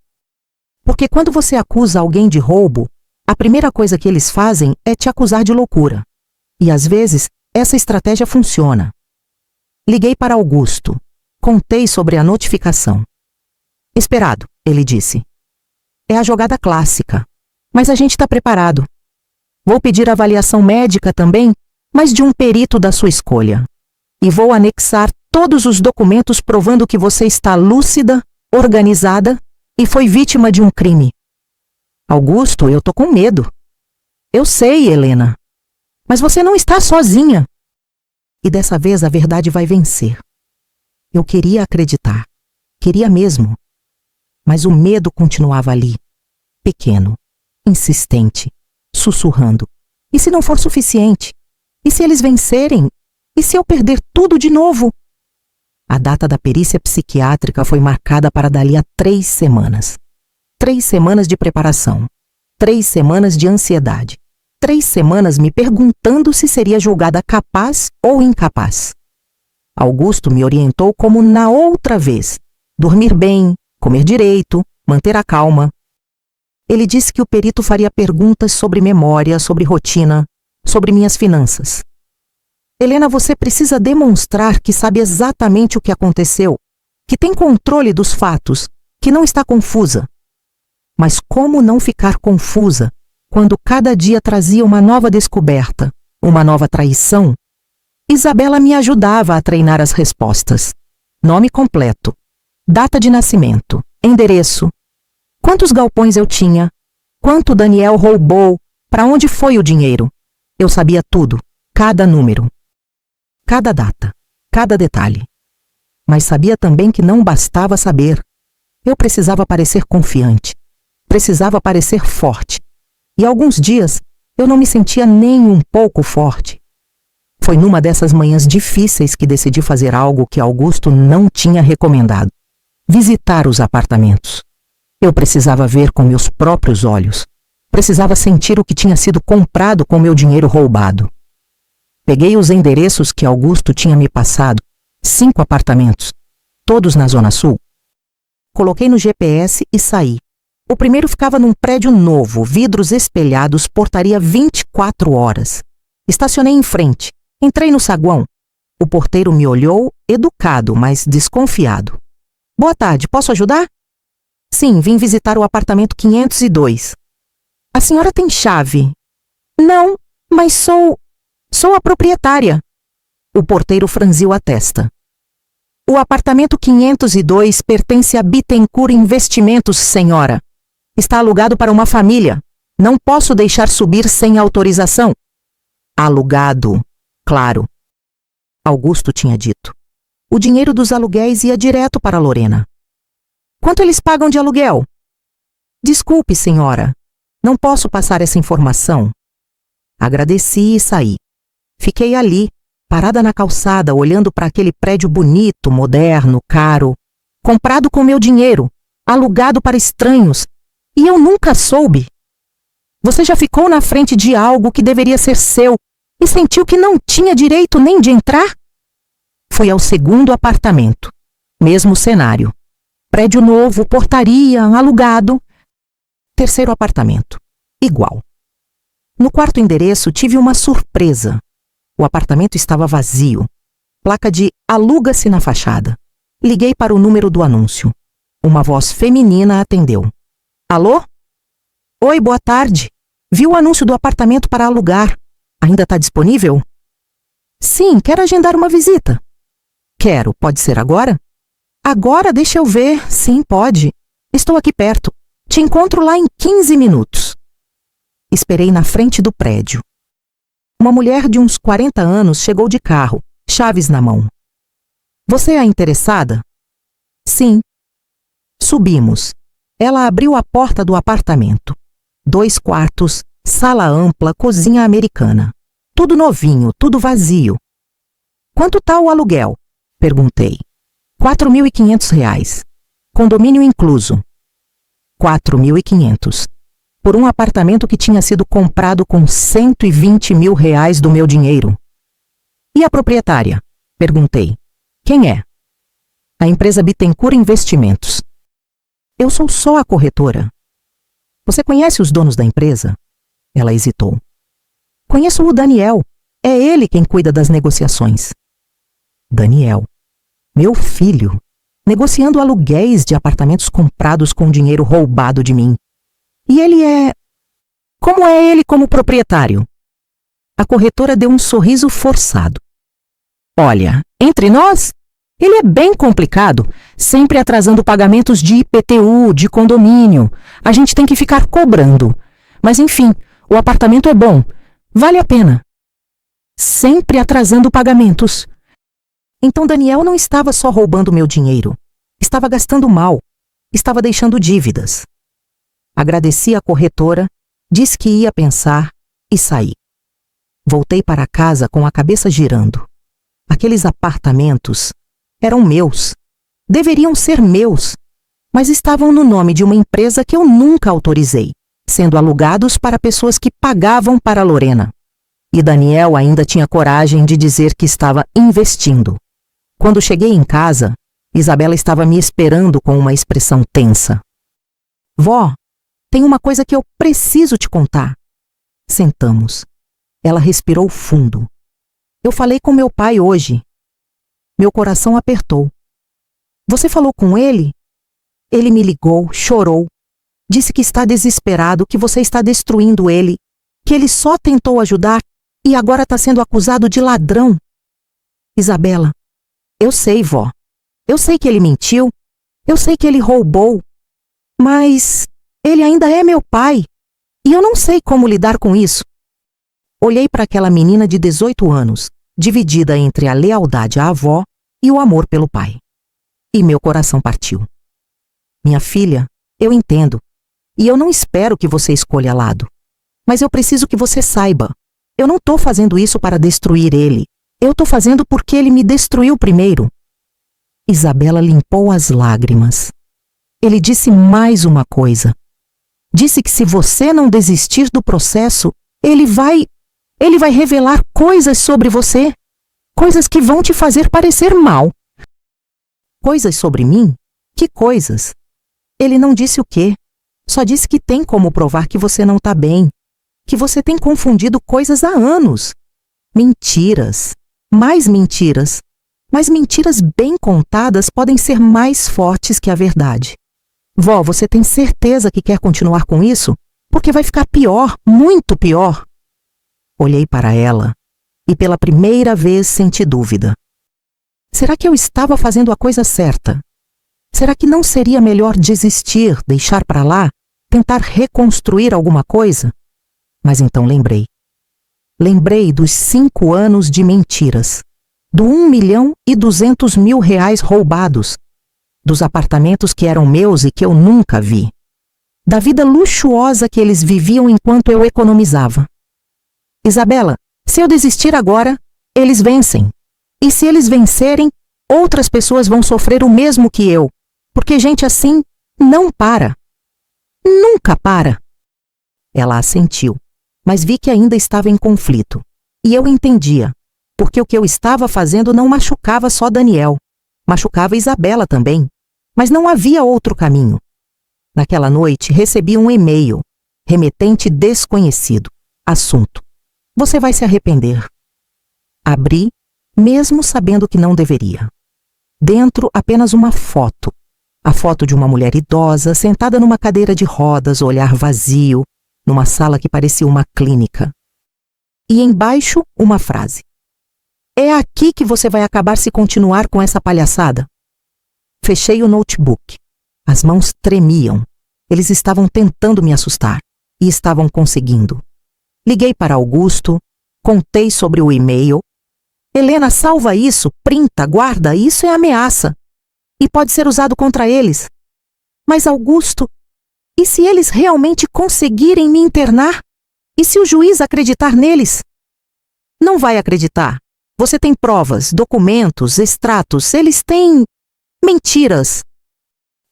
Porque quando você acusa alguém de roubo, a primeira coisa que eles fazem é te acusar de loucura. E às vezes, essa estratégia funciona. Liguei para Augusto. Contei sobre a notificação. Esperado, ele disse. É a jogada clássica. Mas a gente está preparado. Vou pedir avaliação médica também, mas de um perito da sua escolha. E vou anexar todos os documentos provando que você está lúcida, organizada e foi vítima de um crime. Augusto, eu tô com medo. Eu sei, Helena. Mas você não está sozinha. E dessa vez a verdade vai vencer. Eu queria acreditar. Queria mesmo. Mas o medo continuava ali. Pequeno, insistente, sussurrando. E se não for suficiente? E se eles vencerem? E se eu perder tudo de novo? A data da perícia psiquiátrica foi marcada para dali a 3 semanas. 3 semanas de preparação. 3 semanas de ansiedade. 3 semanas me perguntando se seria julgada capaz ou incapaz. Augusto me orientou como na outra vez. Dormir bem, comer direito, manter a calma. Ele disse que o perito faria perguntas sobre memória, sobre rotina, sobre minhas finanças. Helena, você precisa demonstrar que sabe exatamente o que aconteceu, que tem controle dos fatos, que não está confusa. Mas como não ficar confusa quando cada dia trazia uma nova descoberta, uma nova traição? Isabela me ajudava a treinar as respostas. Nome completo, data de nascimento, endereço, quantos galpões eu tinha, quanto Daniel roubou, para onde foi o dinheiro. Eu sabia tudo, cada número, cada data, cada detalhe. Mas sabia também que não bastava saber. Eu precisava parecer confiante, precisava parecer forte. E alguns dias eu não me sentia nem um pouco forte. Foi numa dessas manhãs difíceis que decidi fazer algo que Augusto não tinha recomendado: visitar os apartamentos. Eu precisava ver com meus próprios olhos. Precisava sentir o que tinha sido comprado com meu dinheiro roubado. Peguei os endereços que Augusto tinha me passado, 5 apartamentos, todos na Zona Sul. Coloquei no GPS e saí. O primeiro ficava num prédio novo, vidros espelhados, portaria 24 horas. Estacionei em frente. Entrei no saguão. O porteiro me olhou, educado, mas desconfiado. Boa tarde, posso ajudar? Sim, vim visitar o apartamento 502. A senhora tem chave? Não, mas sou a proprietária. O porteiro franziu a testa. O apartamento 502 pertence a Bittencourt Investimentos, senhora. Está alugado para uma família. Não posso deixar subir sem autorização. Alugado, claro. Augusto tinha dito. O dinheiro dos aluguéis ia direto para Lorena. Quanto eles pagam de aluguel? Desculpe, senhora. Não posso passar essa informação. Agradeci e saí. Fiquei ali, parada na calçada, olhando para aquele prédio bonito, moderno, caro, comprado com meu dinheiro, alugado para estranhos, e eu nunca soube. Você já ficou na frente de algo que deveria ser seu e sentiu que não tinha direito nem de entrar? Fui ao segundo apartamento. Mesmo cenário. Prédio novo, portaria, alugado. Terceiro apartamento. Igual. No quarto endereço tive uma surpresa. O apartamento estava vazio. Placa de aluga-se na fachada. Liguei para o número do anúncio. Uma voz feminina atendeu. Alô? Oi, boa tarde. Vi o anúncio do apartamento para alugar. Ainda está disponível? Sim, quero agendar uma visita. Quero, pode ser agora? Agora, deixa eu ver. Sim, pode. Estou aqui perto. Te encontro lá em 15 minutos. Esperei na frente do prédio. Uma mulher de uns 40 anos chegou de carro, chaves na mão. Você é a interessada? Sim. Subimos. Ela abriu a porta do apartamento. 2 quartos, sala ampla, cozinha americana. Tudo novinho, tudo vazio. Quanto tá o aluguel? Perguntei. R$ 4.500. Condomínio incluso. 4.500. Por um apartamento que tinha sido comprado com R$ 120 mil do meu dinheiro. E a proprietária? Perguntei. Quem é? A empresa Bittencourt Investimentos. Eu sou só a corretora. Você conhece os donos da empresa? Ela hesitou. Conheço o Daniel. É ele quem cuida das negociações. Daniel. Meu filho. Negociando aluguéis de apartamentos comprados com dinheiro roubado de mim. E ele é... Como é ele como proprietário? A corretora deu um sorriso forçado. Olha, entre nós, ele é bem complicado, sempre atrasando pagamentos de IPTU, de condomínio. A gente tem que ficar cobrando. Mas enfim, o apartamento é bom. Vale a pena. Sempre atrasando pagamentos. Então Daniel não estava só roubando meu dinheiro. Estava gastando mal. Estava deixando dívidas. Agradeci à corretora, disse que ia pensar e saí. Voltei para casa com a cabeça girando. Aqueles apartamentos eram meus. Deveriam ser meus, mas estavam no nome de uma empresa que eu nunca autorizei, sendo alugados para pessoas que pagavam para Lorena. E Daniel ainda tinha coragem de dizer que estava investindo. Quando cheguei em casa, Isabela estava me esperando com uma expressão tensa. Vó, tem uma coisa que eu preciso te contar. Sentamos. Ela respirou fundo. Eu falei com meu pai hoje. Meu coração apertou. Você falou com ele? Ele me ligou, chorou. Disse que está desesperado, que você está destruindo ele, que ele só tentou ajudar e agora está sendo acusado de ladrão. Isabela, eu sei, vó. Eu sei que ele mentiu. Eu sei que ele roubou. Mas ele ainda é meu pai. E eu não sei como lidar com isso. Olhei para aquela menina de 18 anos, dividida entre a lealdade à avó e o amor pelo pai. E meu coração partiu. Minha filha, eu entendo. E eu não espero que você escolha lado. Mas eu preciso que você saiba. Eu não estou fazendo isso para destruir ele. Eu estou fazendo porque ele me destruiu primeiro. Isabela limpou as lágrimas. Ele disse mais uma coisa. Disse que se você não desistir do processo, ele vai revelar coisas sobre você. Coisas que vão te fazer parecer mal. Coisas sobre mim? Que coisas? Ele não disse o quê. Só disse que tem como provar que você não está bem. Que você tem confundido coisas há anos. Mentiras. Mais mentiras. Mas mentiras bem contadas podem ser mais fortes que a verdade. Vó, você tem certeza que quer continuar com isso? Porque vai ficar pior, muito pior. Olhei para ela e pela primeira vez senti dúvida. Será que eu estava fazendo a coisa certa? Será que não seria melhor desistir, deixar para lá, tentar reconstruir alguma coisa? Mas então lembrei. Lembrei dos 5 anos de mentiras, do 1.200.000 roubados, dos apartamentos que eram meus e que eu nunca vi, da vida luxuosa que eles viviam enquanto eu economizava. Isabela, se eu desistir agora, eles vencem. E se eles vencerem, outras pessoas vão sofrer o mesmo que eu, porque gente assim não para. Nunca para. Ela assentiu, mas vi que ainda estava em conflito. E eu entendia, porque o que eu estava fazendo não machucava só Daniel, machucava Isabela também, mas não havia outro caminho. Naquela noite recebi um e-mail, remetente desconhecido, assunto: você vai se arrepender. Abri, mesmo sabendo que não deveria. Dentro apenas uma foto. A foto de uma mulher idosa sentada numa cadeira de rodas, olhar vazio, numa sala que parecia uma clínica. E embaixo uma frase: é aqui que você vai acabar se continuar com essa palhaçada. Fechei o notebook. As mãos tremiam. Eles estavam tentando me assustar. E estavam conseguindo. Liguei para Augusto, contei sobre o e-mail. Helena, salva isso, printa, guarda, isso é ameaça. E pode ser usado contra eles. Mas Augusto, e se eles realmente conseguirem me internar? E se o juiz acreditar neles? Não vai acreditar. Você tem provas, documentos, extratos, eles têm mentiras.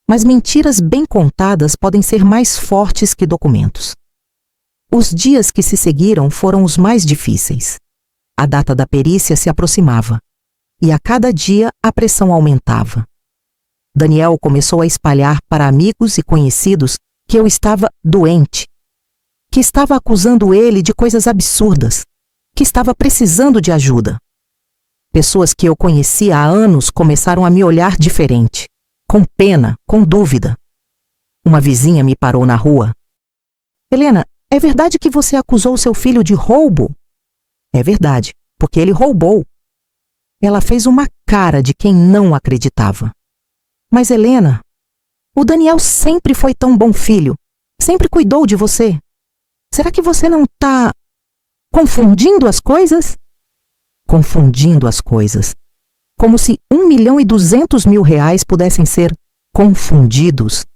Mas mentiras bem contadas podem ser mais fortes que documentos. Os dias que se seguiram foram os mais difíceis. A data da perícia se aproximava. E a cada dia a pressão aumentava. Daniel começou a espalhar para amigos e conhecidos que eu estava doente, que estava acusando ele de coisas absurdas, que estava precisando de ajuda. Pessoas que eu conhecia há anos começaram a me olhar diferente, com pena, com dúvida. Uma vizinha me parou na rua. Helena, é verdade que você acusou seu filho de roubo? É verdade, porque ele roubou. Ela fez uma cara de quem não acreditava. Mas Helena, o Daniel sempre foi tão bom filho, sempre cuidou de você. Será que você não está confundindo as coisas? Confundindo as coisas. Como se 1.200.000 pudessem ser confundidos.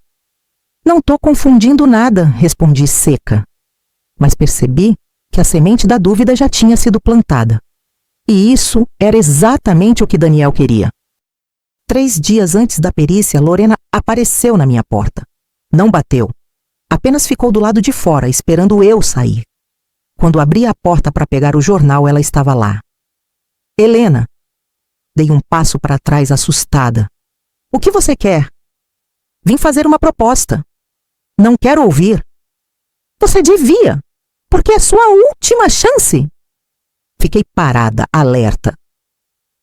Não estou confundindo nada, respondi seca. Mas percebi que a semente da dúvida já tinha sido plantada. E isso era exatamente o que Daniel queria. 3 dias antes da perícia, Lorena apareceu na minha porta. Não bateu. Apenas ficou do lado de fora, esperando eu sair. Quando abri a porta para pegar o jornal, ela estava lá. Helena. Dei um passo para trás, assustada. O que você quer? Vim fazer uma proposta. Não quero ouvir. Você devia, porque é sua última chance. Fiquei parada, alerta.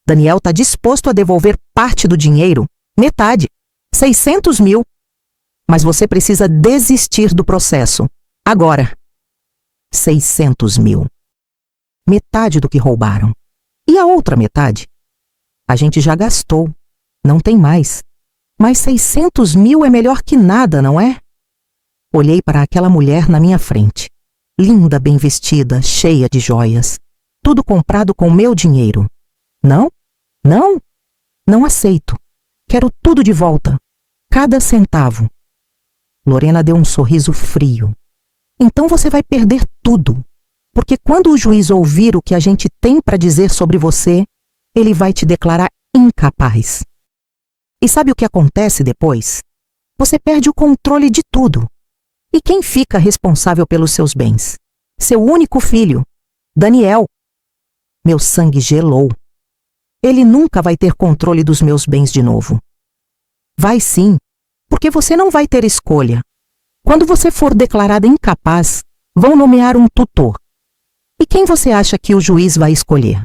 Daniel está disposto a devolver parte do dinheiro, metade, 600 mil. Mas você precisa desistir do processo, agora. 600 mil. Metade do que roubaram. E a outra metade? A gente já gastou, não tem mais. Mas 600 mil é melhor que nada, não é? Olhei para aquela mulher na minha frente. Linda, bem vestida, cheia de joias. Tudo comprado com meu dinheiro. Não? Não? Não aceito. Quero tudo de volta. Cada centavo. Lorena deu um sorriso frio. Então você vai perder tudo. Porque quando o juiz ouvir o que a gente tem para dizer sobre você, ele vai te declarar incapaz. E sabe o que acontece depois? você perde o controle de tudo. E quem fica responsável pelos seus bens? Seu único filho, Daniel. Meu sangue gelou. Ele nunca vai ter controle dos meus bens de novo. Vai sim, porque você não vai ter escolha. Quando você for declarada incapaz, vão nomear um tutor. E quem você acha que o juiz vai escolher?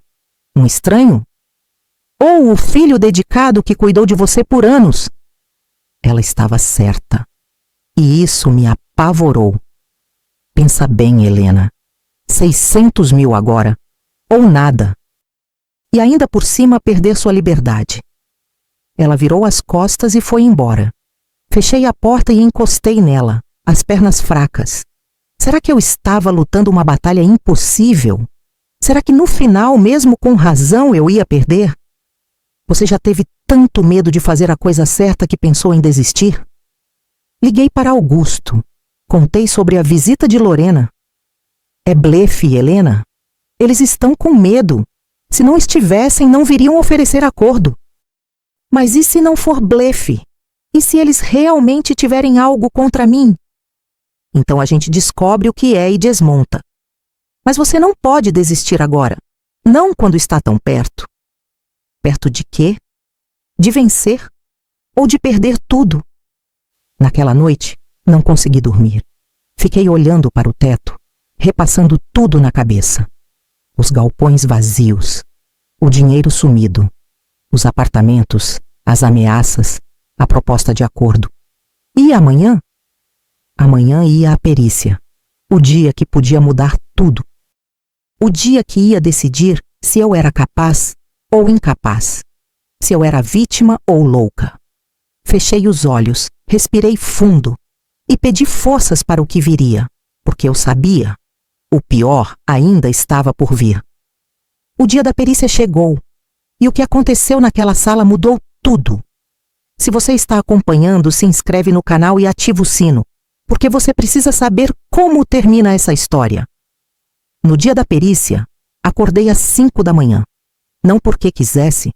Um estranho? Ou o filho dedicado que cuidou de você por anos? Ela estava certa. E isso me apavorou. Pensa bem, Helena. 600 mil agora. Ou nada. E ainda por cima perder sua liberdade. Ela virou as costas e foi embora. Fechei a porta e encostei nela, as pernas fracas. Será que eu estava lutando uma batalha impossível? Será que no final, mesmo com razão, eu ia perder? Você já teve tanto medo de fazer a coisa certa que pensou em desistir? Liguei para Augusto. Contei sobre a visita de Lorena. É blefe, Helena. Eles estão com medo. Se não estivessem, não viriam oferecer acordo. Mas e se não for blefe? E se eles realmente tiverem algo contra mim? Então a gente descobre o que é e desmonta. Mas você não pode desistir agora. Não quando está tão perto. Perto de quê? De vencer? Ou de perder tudo? Naquela noite, não consegui dormir. Fiquei olhando para o teto, repassando tudo na cabeça. Os galpões vazios, o dinheiro sumido, os apartamentos, as ameaças, a proposta de acordo. E amanhã? Amanhã ia a perícia. O dia que podia mudar tudo. O dia que ia decidir se eu era capaz ou incapaz. Se eu era vítima ou louca. Fechei os olhos, respirei fundo e pedi forças para o que viria, porque eu sabia. O pior ainda estava por vir. O dia da perícia chegou e o que aconteceu naquela sala mudou tudo. Se você está acompanhando, se inscreve no canal e ativa o sino, porque você precisa saber como termina essa história. No dia da perícia, acordei às 5 da manhã. Não porque quisesse,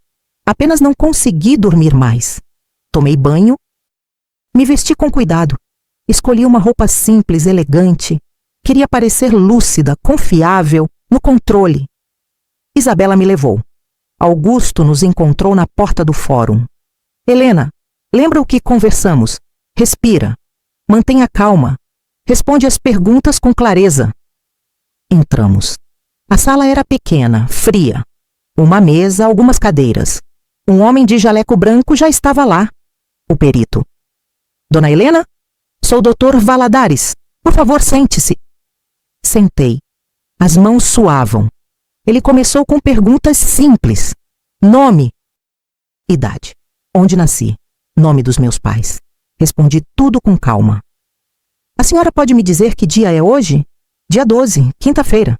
apenas não consegui dormir mais. Tomei banho, me vesti com cuidado, escolhi uma roupa simples, elegante. Queria parecer lúcida, confiável, no controle. Isabela me levou. Augusto nos encontrou na porta do fórum. Helena, lembra o que conversamos? Respira. Mantenha calma. Responde as perguntas com clareza. Entramos. A sala era pequena, fria. Uma mesa, algumas cadeiras. Um homem de jaleco branco já estava lá. O perito. Dona Helena? Sou o Dr. Valadares. Por favor, sente-se. Sentei. As mãos suavam. Ele começou com perguntas simples. Nome. Idade. Onde nasci. Nome dos meus pais. Respondi tudo com calma. A senhora pode me dizer que dia é hoje? Dia 12, quinta-feira.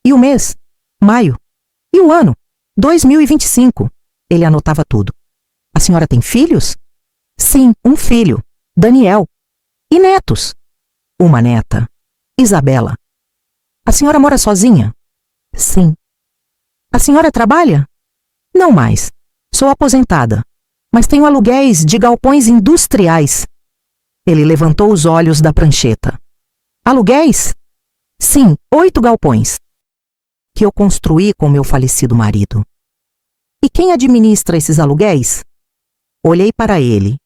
E o mês? Maio. E o ano? 2025. Ele anotava tudo. A senhora tem filhos? Sim, um filho. Daniel. E netos? Uma neta. Isabela. A senhora mora sozinha? Sim. A senhora trabalha? Não mais. Sou aposentada. Mas tenho aluguéis de galpões industriais. Ele levantou os olhos da prancheta. Aluguéis? Sim, 8 galpões. Que eu construí com meu falecido marido. E quem administra esses aluguéis? Olhei para ele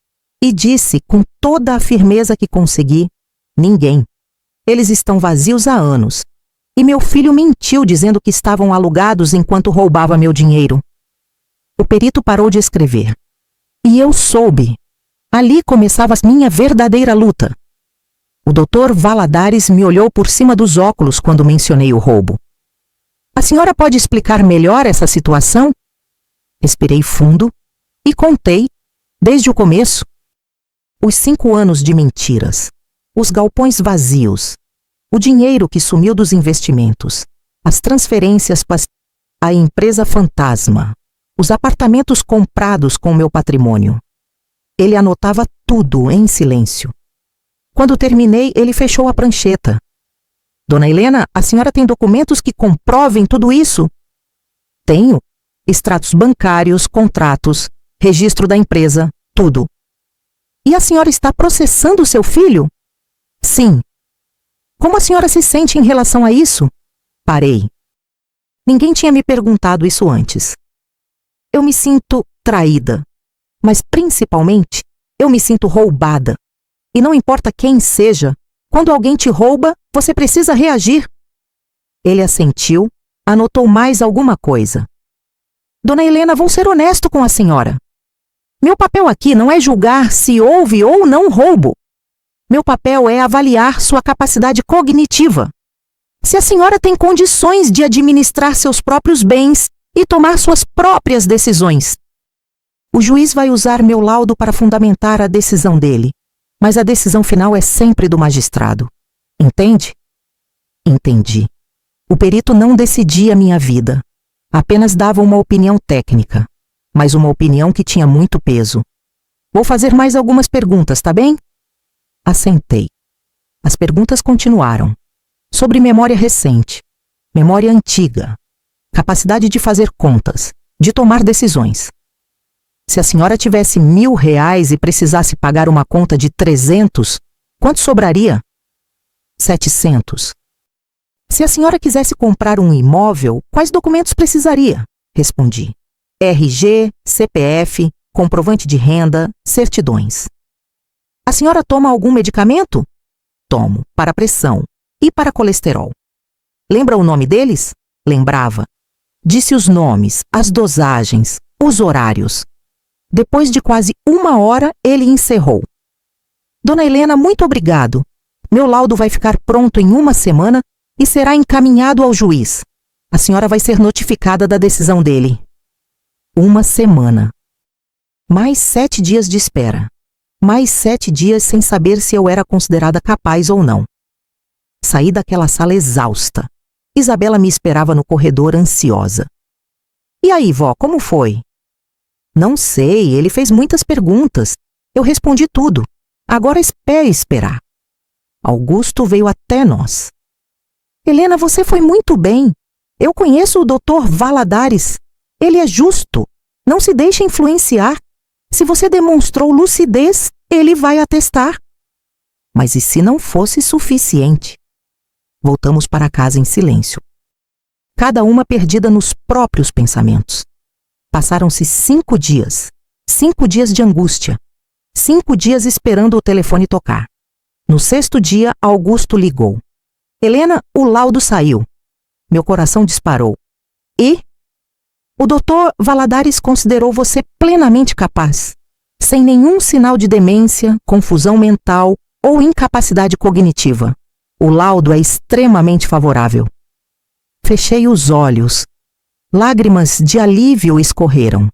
e disse com toda a firmeza que consegui: ninguém. Eles estão vazios há anos. E meu filho mentiu dizendo que estavam alugados enquanto roubava meu dinheiro. O perito parou de escrever. E eu soube. Ali começava a minha verdadeira luta. O Dr. Valadares me olhou por cima dos óculos quando mencionei o roubo. A senhora pode explicar melhor essa situação? Respirei fundo e contei, desde o começo, os 5 anos de mentiras, os galpões vazios, o dinheiro que sumiu dos investimentos, as transferências para a empresa fantasma, os apartamentos comprados com meu patrimônio. Ele anotava tudo em silêncio. Quando terminei, ele fechou a prancheta. Dona Helena, a senhora tem documentos que comprovem tudo isso? Tenho. Extratos bancários, contratos, registro da empresa, tudo. E a senhora está processando seu filho? Sim. Como a senhora se sente em relação a isso? Parei. Ninguém tinha me perguntado isso antes. Eu me sinto traída, mas principalmente eu me sinto roubada. E não importa quem seja, quando alguém te rouba, você precisa reagir. Ele assentiu, anotou mais alguma coisa. Dona Helena, vou ser honesto com a senhora. Meu papel aqui não é julgar se houve ou não roubo. Meu papel é avaliar sua capacidade cognitiva. Se a senhora tem condições de administrar seus próprios bens e tomar suas próprias decisões. O juiz vai usar meu laudo para fundamentar a decisão dele, mas a decisão final é sempre do magistrado. Entende? Entendi. O perito não decidia minha vida, apenas dava uma opinião técnica, mas uma opinião que tinha muito peso. Vou fazer mais algumas perguntas, tá bem? Assentei. As perguntas continuaram. Sobre memória recente, memória antiga, capacidade de fazer contas, de tomar decisões. Se a senhora tivesse R$1.000 e precisasse pagar uma conta de 300, quanto sobraria? 700. Se a senhora quisesse comprar um imóvel, quais documentos precisaria? Respondi. RG, CPF, comprovante de renda, certidões. A senhora toma algum medicamento? Tomo, para pressão e para colesterol. Lembra o nome deles? Lembrava. Disse os nomes, as dosagens, os horários. Depois de quase 1 hora, ele encerrou. Dona Helena, muito obrigado. Meu laudo vai ficar pronto em 1 semana e será encaminhado ao juiz. A senhora vai ser notificada da decisão dele. 1 semana. Mais 7 dias de espera. Mais 7 dias sem saber se eu era considerada capaz ou não. Saí daquela sala exausta. Isabela me esperava no corredor ansiosa. E aí, vó, como foi? Não sei, ele fez muitas perguntas. Eu respondi tudo. Agora espere esperar. Augusto veio até nós. Helena, você foi muito bem. Eu conheço o Dr. Valadares. Ele é justo. Não se deixe influenciar. Se você demonstrou lucidez, ele vai atestar. Mas e se não fosse suficiente? Voltamos para casa em silêncio. Cada uma perdida nos próprios pensamentos. Passaram-se 5 dias. 5 dias de angústia. 5 dias esperando o telefone tocar. No 6º dia, Augusto ligou. Helena, o laudo saiu. Meu coração disparou. E? O Dr. Valadares considerou você plenamente capaz, sem nenhum sinal de demência, confusão mental ou incapacidade cognitiva. O laudo é extremamente favorável. Fechei os olhos. Lágrimas de alívio escorreram.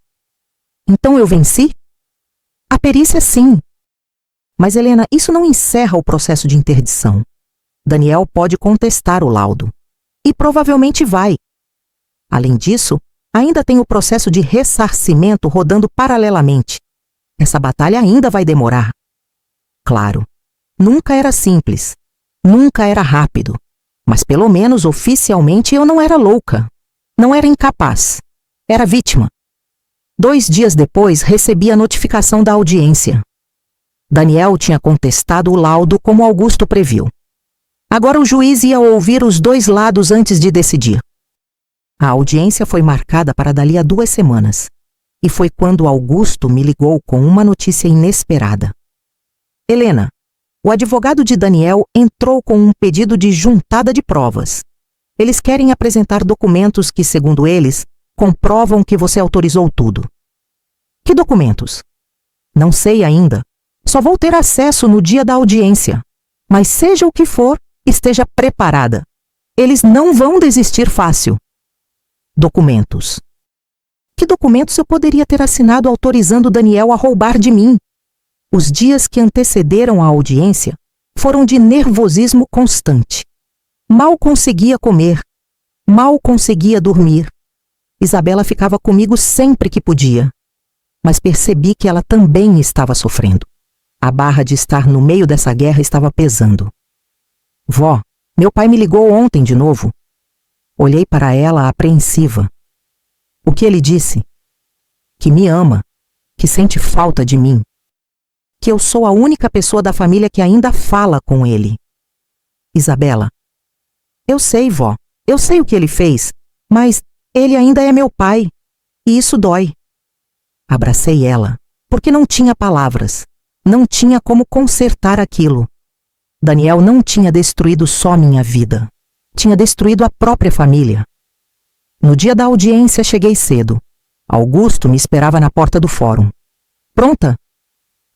Então eu venci? A perícia sim. Mas, Helena, isso não encerra o processo de interdição. Daniel pode contestar o laudo. E provavelmente vai. Além disso, ainda tem o processo de ressarcimento rodando paralelamente. Essa batalha ainda vai demorar. Claro, nunca era simples. Nunca era rápido. Mas pelo menos oficialmente eu não era louca. Não era incapaz. Era vítima. 2 dias depois recebi a notificação da audiência. Daniel tinha contestado o laudo como Augusto previu. Agora o juiz ia ouvir os 2 lados antes de decidir. A audiência foi marcada para dali a 2 semanas. E foi quando Augusto me ligou com uma notícia inesperada. Helena, o advogado de Daniel entrou com um pedido de juntada de provas. Eles querem apresentar documentos que, segundo eles, comprovam que você autorizou tudo. Que documentos? Não sei ainda. Só vou ter acesso no dia da audiência. Mas seja o que for, esteja preparada. Eles não vão desistir fácil. Documentos. Que documentos eu poderia ter assinado autorizando Daniel a roubar de mim? Os dias que antecederam a audiência foram de nervosismo constante. Mal conseguia comer. Mal conseguia dormir. Isabela ficava comigo sempre que podia. Mas percebi que ela também estava sofrendo. A barra de estar no meio dessa guerra estava pesando. Vó, meu pai me ligou ontem de novo. Olhei para ela apreensiva. O que ele disse? Que me ama, que sente falta de mim. que eu sou a única pessoa da família que ainda fala com ele. Isabela: eu sei, vó, eu sei o que ele fez, mas ele ainda é meu pai, e isso dói. Abracei ela, porque não tinha palavras, não tinha como consertar aquilo. Daniel não tinha destruído só minha vida, tinha destruído a própria família. No dia da audiência cheguei cedo. Augusto me esperava na porta do fórum. Pronta?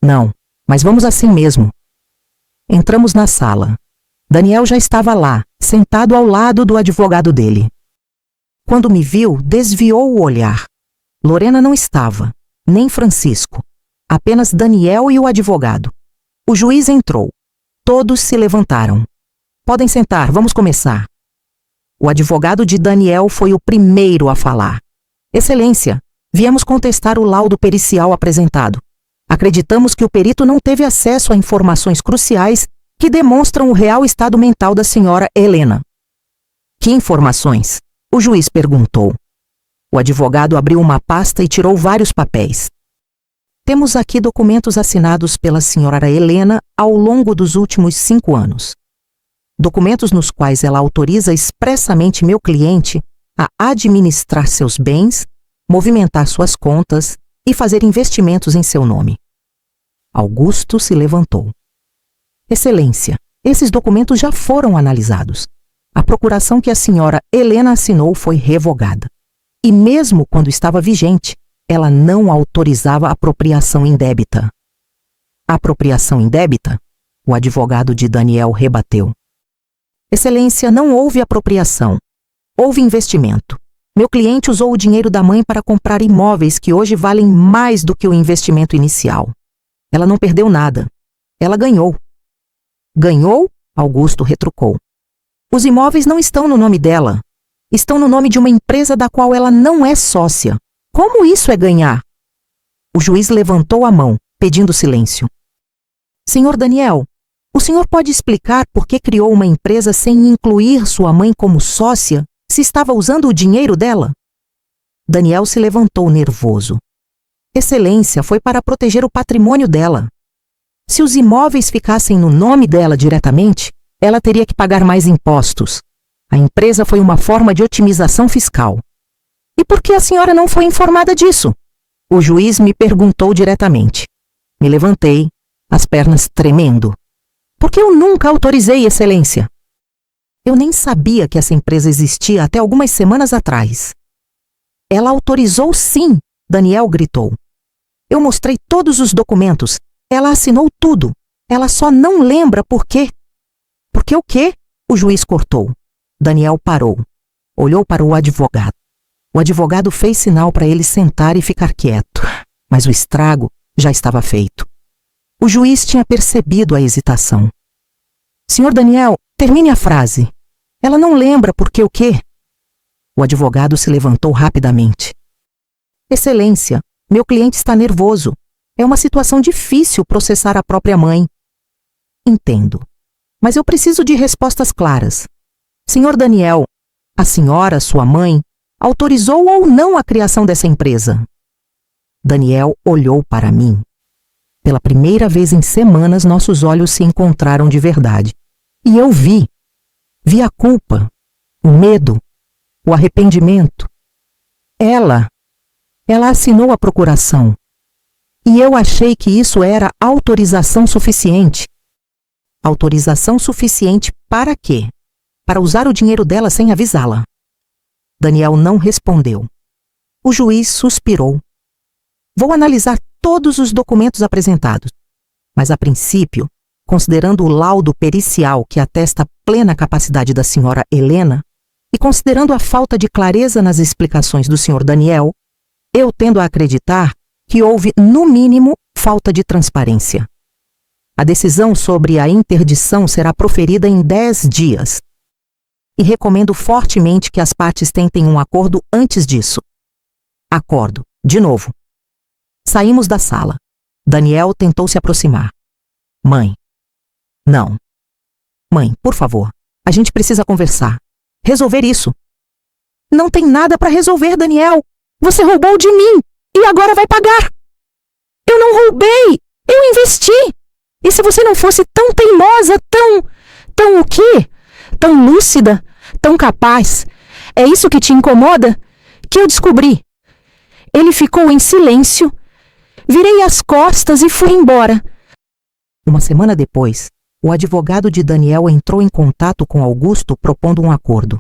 Não, mas vamos assim mesmo. Entramos na sala. Daniel já estava lá, sentado ao lado do advogado dele. Quando me viu, desviou o olhar. Lorena não estava, nem Francisco. Apenas Daniel e o advogado. O juiz entrou. Todos se levantaram. Podem sentar, vamos começar. O advogado de Daniel foi o primeiro a falar. Excelência, viemos contestar o laudo pericial apresentado. Acreditamos que o perito não teve acesso a informações cruciais que demonstram o real estado mental da senhora Helena. Que informações? O juiz perguntou. O advogado abriu uma pasta e tirou vários papéis. Temos aqui documentos assinados pela senhora Helena ao longo dos últimos 5 anos. Documentos nos quais ela autoriza expressamente meu cliente a administrar seus bens, movimentar suas contas e fazer investimentos em seu nome. Augusto se levantou. Excelência, esses documentos já foram analisados. A procuração que a senhora Helena assinou foi revogada. E mesmo quando estava vigente, ela não autorizava apropriação indébita. Apropriação indébita? O advogado de Daniel rebateu. Excelência, não houve apropriação. Houve investimento. Meu cliente usou o dinheiro da mãe para comprar imóveis que hoje valem mais do que o investimento inicial. Ela não perdeu nada. Ela ganhou. Ganhou? Augusto retrucou. Os imóveis não estão no nome dela. Estão no nome de uma empresa da qual ela não é sócia. Como isso é ganhar? O juiz levantou a mão, pedindo silêncio. Senhor Daniel, o senhor pode explicar por que criou uma empresa sem incluir sua mãe como sócia, se estava usando o dinheiro dela? Daniel se levantou nervoso. Excelência, foi para proteger o patrimônio dela. Se os imóveis ficassem no nome dela diretamente, ela teria que pagar mais impostos. A empresa foi uma forma de otimização fiscal. E por que a senhora não foi informada disso? O juiz me perguntou diretamente. Me levantei, as pernas tremendo. Porque eu nunca autorizei, Excelência. Eu nem sabia que essa empresa existia até algumas semanas atrás. Ela autorizou sim, Daniel gritou. Eu mostrei todos os documentos. Ela assinou tudo. Ela só não lembra por quê. Por que o quê? O juiz cortou. Daniel parou. Olhou para o advogado. O advogado fez sinal para ele sentar e ficar quieto. Mas o estrago já estava feito. O juiz tinha percebido a hesitação. Senhor Daniel, termine a frase. Ela não lembra por que o quê? O advogado se levantou rapidamente. Excelência, meu cliente está nervoso. É uma situação difícil processar a própria mãe. Entendo. Mas eu preciso de respostas claras. Senhor Daniel, a senhora, sua mãe, autorizou ou não a criação dessa empresa? Daniel olhou para mim. Pela primeira vez em semanas, nossos olhos se encontraram de verdade. E eu vi. Vi a culpa, o medo, o arrependimento. Ela assinou a procuração. E eu achei que isso era autorização suficiente. Autorização suficiente para quê? Para usar o dinheiro dela sem avisá-la. Daniel não respondeu. O juiz suspirou. Vou analisar todos os documentos apresentados, mas a princípio, considerando o laudo pericial que atesta a plena capacidade da senhora Helena e considerando a falta de clareza nas explicações do senhor Daniel, eu tendo a acreditar que houve, no mínimo, falta de transparência. A decisão sobre a interdição será proferida em 10 dias. E recomendo fortemente que as partes tentem um acordo antes disso. Acordo. De novo. Saímos da sala. Daniel tentou se aproximar. Mãe. Não. Mãe, por favor. A gente precisa conversar. Resolver isso. Não tem nada para resolver, Daniel. Você roubou de mim. E agora vai pagar. Eu não roubei. Eu investi! E se você não fosse tão teimosa, tão o quê? Tão lúcida, tão capaz? É isso que te incomoda? Que eu descobri. Ele ficou em silêncio. Virei as costas e fui embora. Uma semana depois, o advogado de Daniel entrou em contato com Augusto propondo um acordo.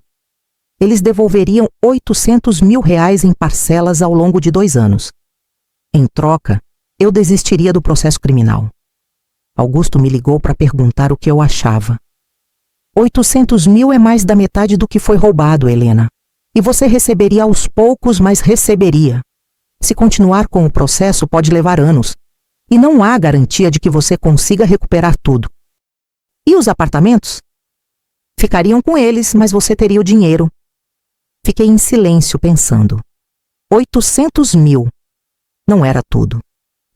Eles devolveriam R$800 mil em parcelas ao longo de 2 anos. Em troca, eu desistiria do processo criminal. Augusto me ligou para perguntar o que eu achava. 800 mil é mais da metade do que foi roubado, Helena. E você receberia aos poucos, mas receberia. Se continuar com o processo, pode levar anos. E não há garantia de que você consiga recuperar tudo. E os apartamentos? Ficariam com eles, mas você teria o dinheiro. Fiquei em silêncio pensando. 800 mil. Não era tudo,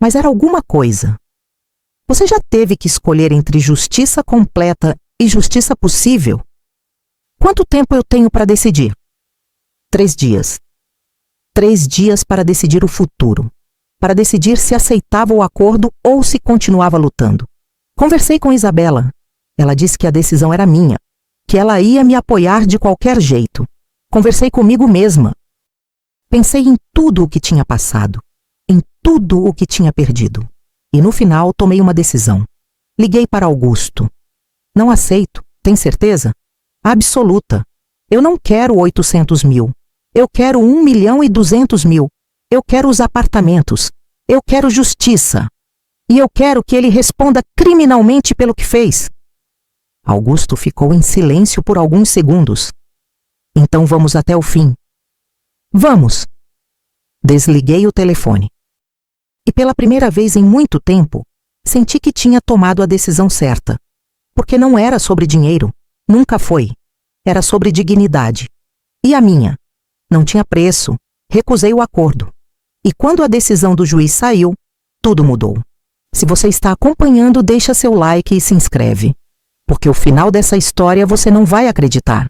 mas era alguma coisa. Você já teve que escolher entre justiça completa e justiça possível? Quanto tempo eu tenho para decidir? 3 dias. 3 dias para decidir o futuro. Para decidir se aceitava o acordo ou se continuava lutando. Conversei com Isabela. Ela disse que a decisão era minha, que ela ia me apoiar de qualquer jeito. Conversei comigo mesma. Pensei em tudo o que tinha passado, em tudo o que tinha perdido. E no final tomei uma decisão. Liguei para Augusto. Não aceito, tem certeza? Absoluta. Eu não quero 800 mil. Eu quero 1.200.000. Eu quero os apartamentos. Eu quero justiça. E eu quero que ele responda criminalmente pelo que fez. Augusto ficou em silêncio por alguns segundos. Então vamos até o fim. Vamos! Desliguei o telefone. E pela primeira vez em muito tempo, senti que tinha tomado a decisão certa. Porque não era sobre dinheiro. Nunca foi. Era sobre dignidade. E a minha? Não tinha preço. Recusei o acordo. E quando a decisão do juiz saiu, tudo mudou. Se você está acompanhando, deixa seu like e se inscreve. Porque o final dessa história você não vai acreditar.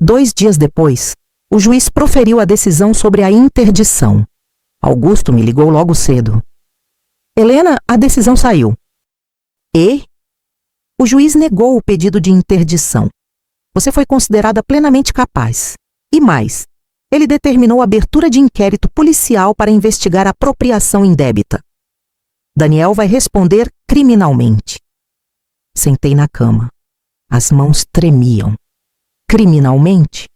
2 dias depois, o juiz proferiu a decisão sobre a interdição. Augusto me ligou logo cedo. Helena, a decisão saiu. E? O juiz negou o pedido de interdição. Você foi considerada plenamente capaz. E mais, ele determinou a abertura de inquérito policial para investigar a apropriação indébita. Daniel vai responder criminalmente. Sentei na cama. As mãos tremiam. Criminalmente?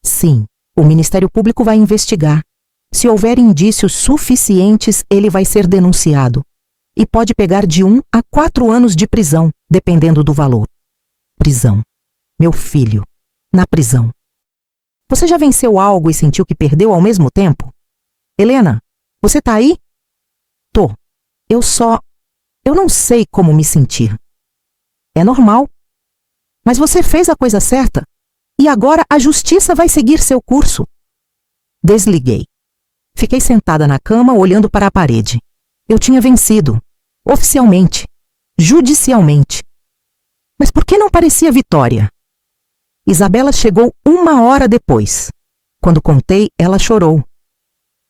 Sim, o Ministério Público vai investigar. Se houver indícios suficientes, ele vai ser denunciado. E pode pegar de 1 a 4 anos de prisão, dependendo do valor. Prisão. Meu filho. Na prisão. Você já venceu algo e sentiu que perdeu ao mesmo tempo? Helena, você tá aí? Tô. Eu não sei como me sentir. É normal. Mas você fez a coisa certa. E agora a justiça vai seguir seu curso. Desliguei. Fiquei sentada na cama, olhando para a parede. Eu tinha vencido. Oficialmente. Judicialmente. Mas por que não parecia vitória? Isabela chegou 1 hora depois. Quando contei, ela chorou.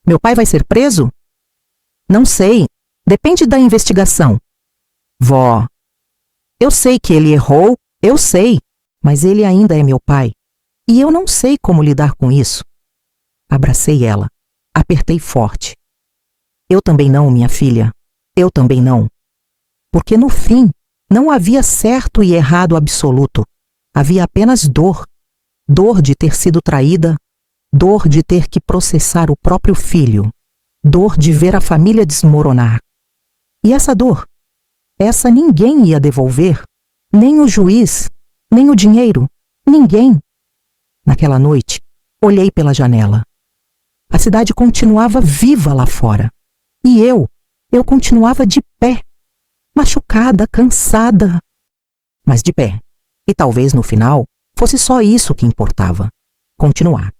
Meu pai vai ser preso? Não sei. Depende da investigação. Vó. Eu sei que ele errou, eu sei. Mas ele ainda é meu pai. E eu não sei como lidar com isso. Abracei ela. Apertei forte. Eu também não, minha filha. Eu também não. Porque no fim, não havia certo e errado absoluto. Havia apenas dor. Dor de ter sido traída. Dor de ter que processar o próprio filho. Dor de ver a família desmoronar. E essa dor? Essa ninguém ia devolver. Nem o juiz. Nem o dinheiro. Ninguém. Naquela noite, olhei pela janela. A cidade continuava viva lá fora. E eu continuava de pé. Machucada, cansada. Mas de pé. E talvez no final fosse só isso que importava. Continuar.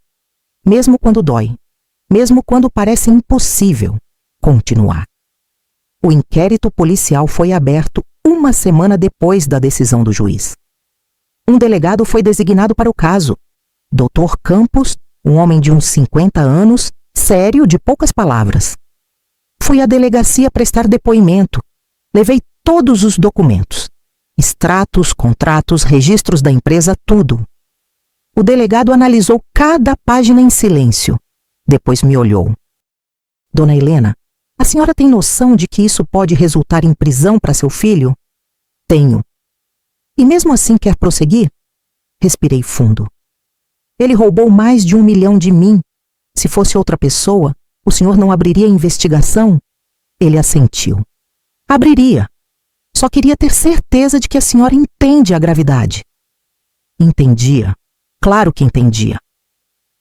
Mesmo quando dói. Mesmo quando parece impossível. Continuar. O inquérito policial foi aberto 1 semana depois da decisão do juiz. Um delegado foi designado para o caso. Dr. Campos, um homem de uns 50 anos, sério, de poucas palavras. Fui à delegacia prestar depoimento. Levei todos os documentos. Extratos, contratos, registros da empresa, tudo. O delegado analisou cada página em silêncio. Depois me olhou. Dona Helena, a senhora tem noção de que isso pode resultar em prisão para seu filho? Tenho. E mesmo assim quer prosseguir? Respirei fundo. Ele roubou mais de 1 milhão de mim. Se fosse outra pessoa, o senhor não abriria investigação? Ele assentiu. Abriria. Só queria ter certeza de que a senhora entende a gravidade. Entendia. Claro que entendia.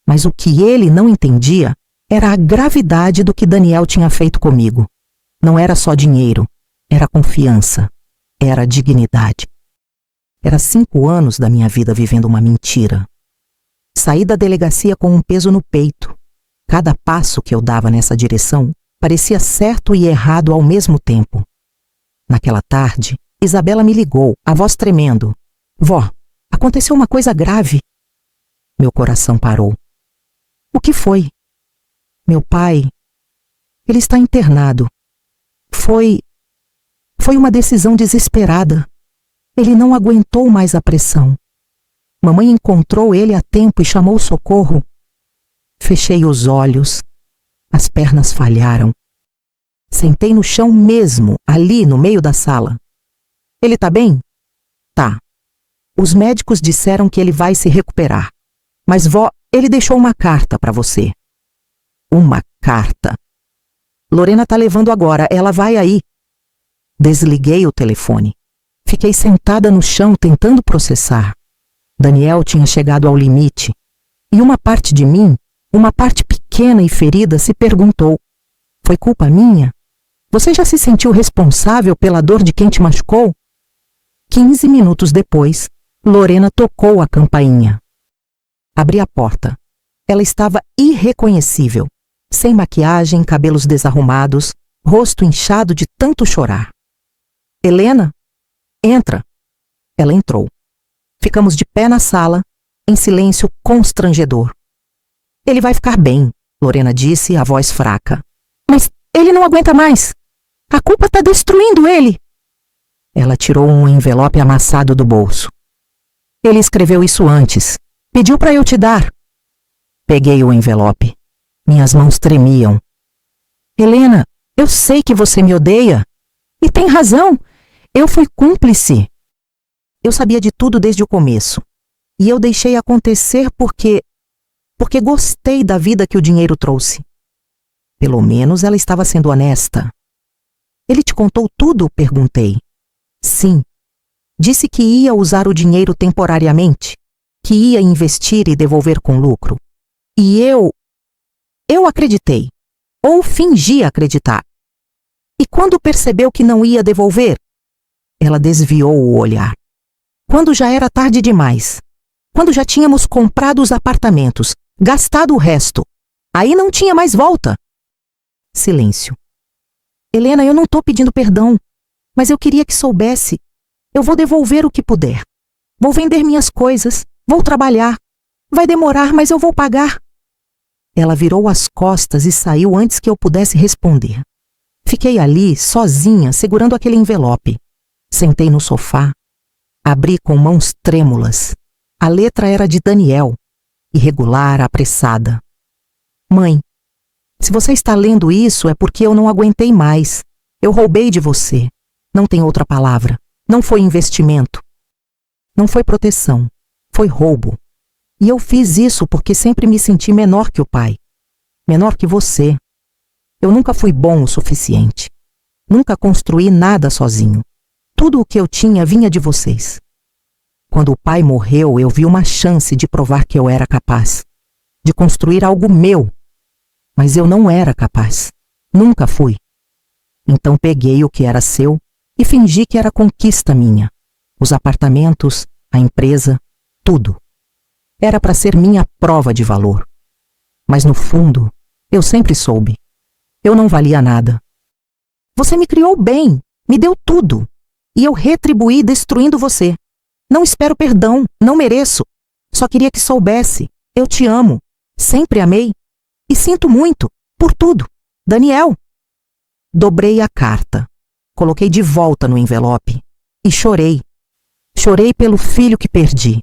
Mas o que ele não entendia era a gravidade do que Daniel tinha feito comigo. Não era só dinheiro, era confiança, era dignidade. Era 5 anos da minha vida vivendo uma mentira. Saí da delegacia com um peso no peito. Cada passo que eu dava nessa direção parecia certo e errado ao mesmo tempo. Naquela tarde, Isabela me ligou, a voz tremendo. Vó, aconteceu uma coisa grave. Meu coração parou. O que foi? Meu pai, ele está internado. Foi uma decisão desesperada. Ele não aguentou mais a pressão. Mamãe encontrou ele a tempo e chamou socorro. Fechei os olhos. As pernas falharam. Sentei no chão mesmo, ali no meio da sala. Ele tá bem? Tá. Os médicos disseram que ele vai se recuperar. Mas vó, ele deixou uma carta para você. Uma carta. Lorena tá levando agora, ela vai aí. Desliguei o telefone. Fiquei sentada no chão tentando processar. Daniel tinha chegado ao limite. E uma parte de mim, uma parte pequena e ferida, se perguntou: foi culpa minha? Você já se sentiu responsável pela dor de quem te machucou? 15 minutos depois, Lorena tocou a campainha. Abri a porta. Ela estava irreconhecível, sem maquiagem, cabelos desarrumados, rosto inchado de tanto chorar. Helena? Entra. Ela entrou. Ficamos de pé na sala, em silêncio constrangedor. Ele vai ficar bem, Lorena disse, a voz fraca. Mas ele não aguenta mais. A culpa está destruindo ele. Ela tirou um envelope amassado do bolso. Ele escreveu isso antes. Pediu para eu te dar. Peguei o envelope. Minhas mãos tremiam. Helena, eu sei que você me odeia. E tem razão. Eu fui cúmplice. Eu sabia de tudo desde o começo. E eu deixei acontecer porque gostei da vida que o dinheiro trouxe. Pelo menos ela estava sendo honesta. Ele te contou tudo? Perguntei. Sim. Disse que ia usar o dinheiro temporariamente, que ia investir e devolver com lucro. E eu acreditei, ou fingi acreditar. E quando percebeu que não ia devolver, ela desviou o olhar. Quando já era tarde demais, quando já tínhamos comprado os apartamentos, gastado o resto, aí não tinha mais volta. Silêncio. Helena, eu não estou pedindo perdão, mas eu queria que soubesse. Eu vou devolver o que puder. Vou vender minhas coisas, vou trabalhar. Vai demorar, mas eu vou pagar. Ela virou as costas e saiu antes que eu pudesse responder. Fiquei ali, sozinha, segurando aquele envelope. Sentei no sofá. Abri com mãos trêmulas. A letra era de Daniel, irregular, apressada. Mãe, se você está lendo isso é porque eu não aguentei mais. Eu roubei de você. Não tem outra palavra. Não foi investimento. Não foi proteção. Foi roubo. E eu fiz isso porque sempre me senti menor que o pai. Menor que você. Eu nunca fui bom o suficiente. Nunca construí nada sozinho. Tudo o que eu tinha vinha de vocês. Quando o pai morreu, eu vi uma chance de provar que eu era capaz. De construir algo meu. Mas eu não era capaz. Nunca fui. Então peguei o que era seu e fingi que era conquista minha. Os apartamentos, a empresa, tudo. Era para ser minha prova de valor. Mas no fundo, eu sempre soube. Eu não valia nada. Você me criou bem, me deu tudo. E eu retribuí destruindo você. Não espero perdão, não mereço. Só queria que soubesse. Eu te amo. Sempre amei. E sinto muito, por tudo. Daniel. Dobrei a carta, coloquei de volta no envelope e chorei. Chorei pelo filho que perdi,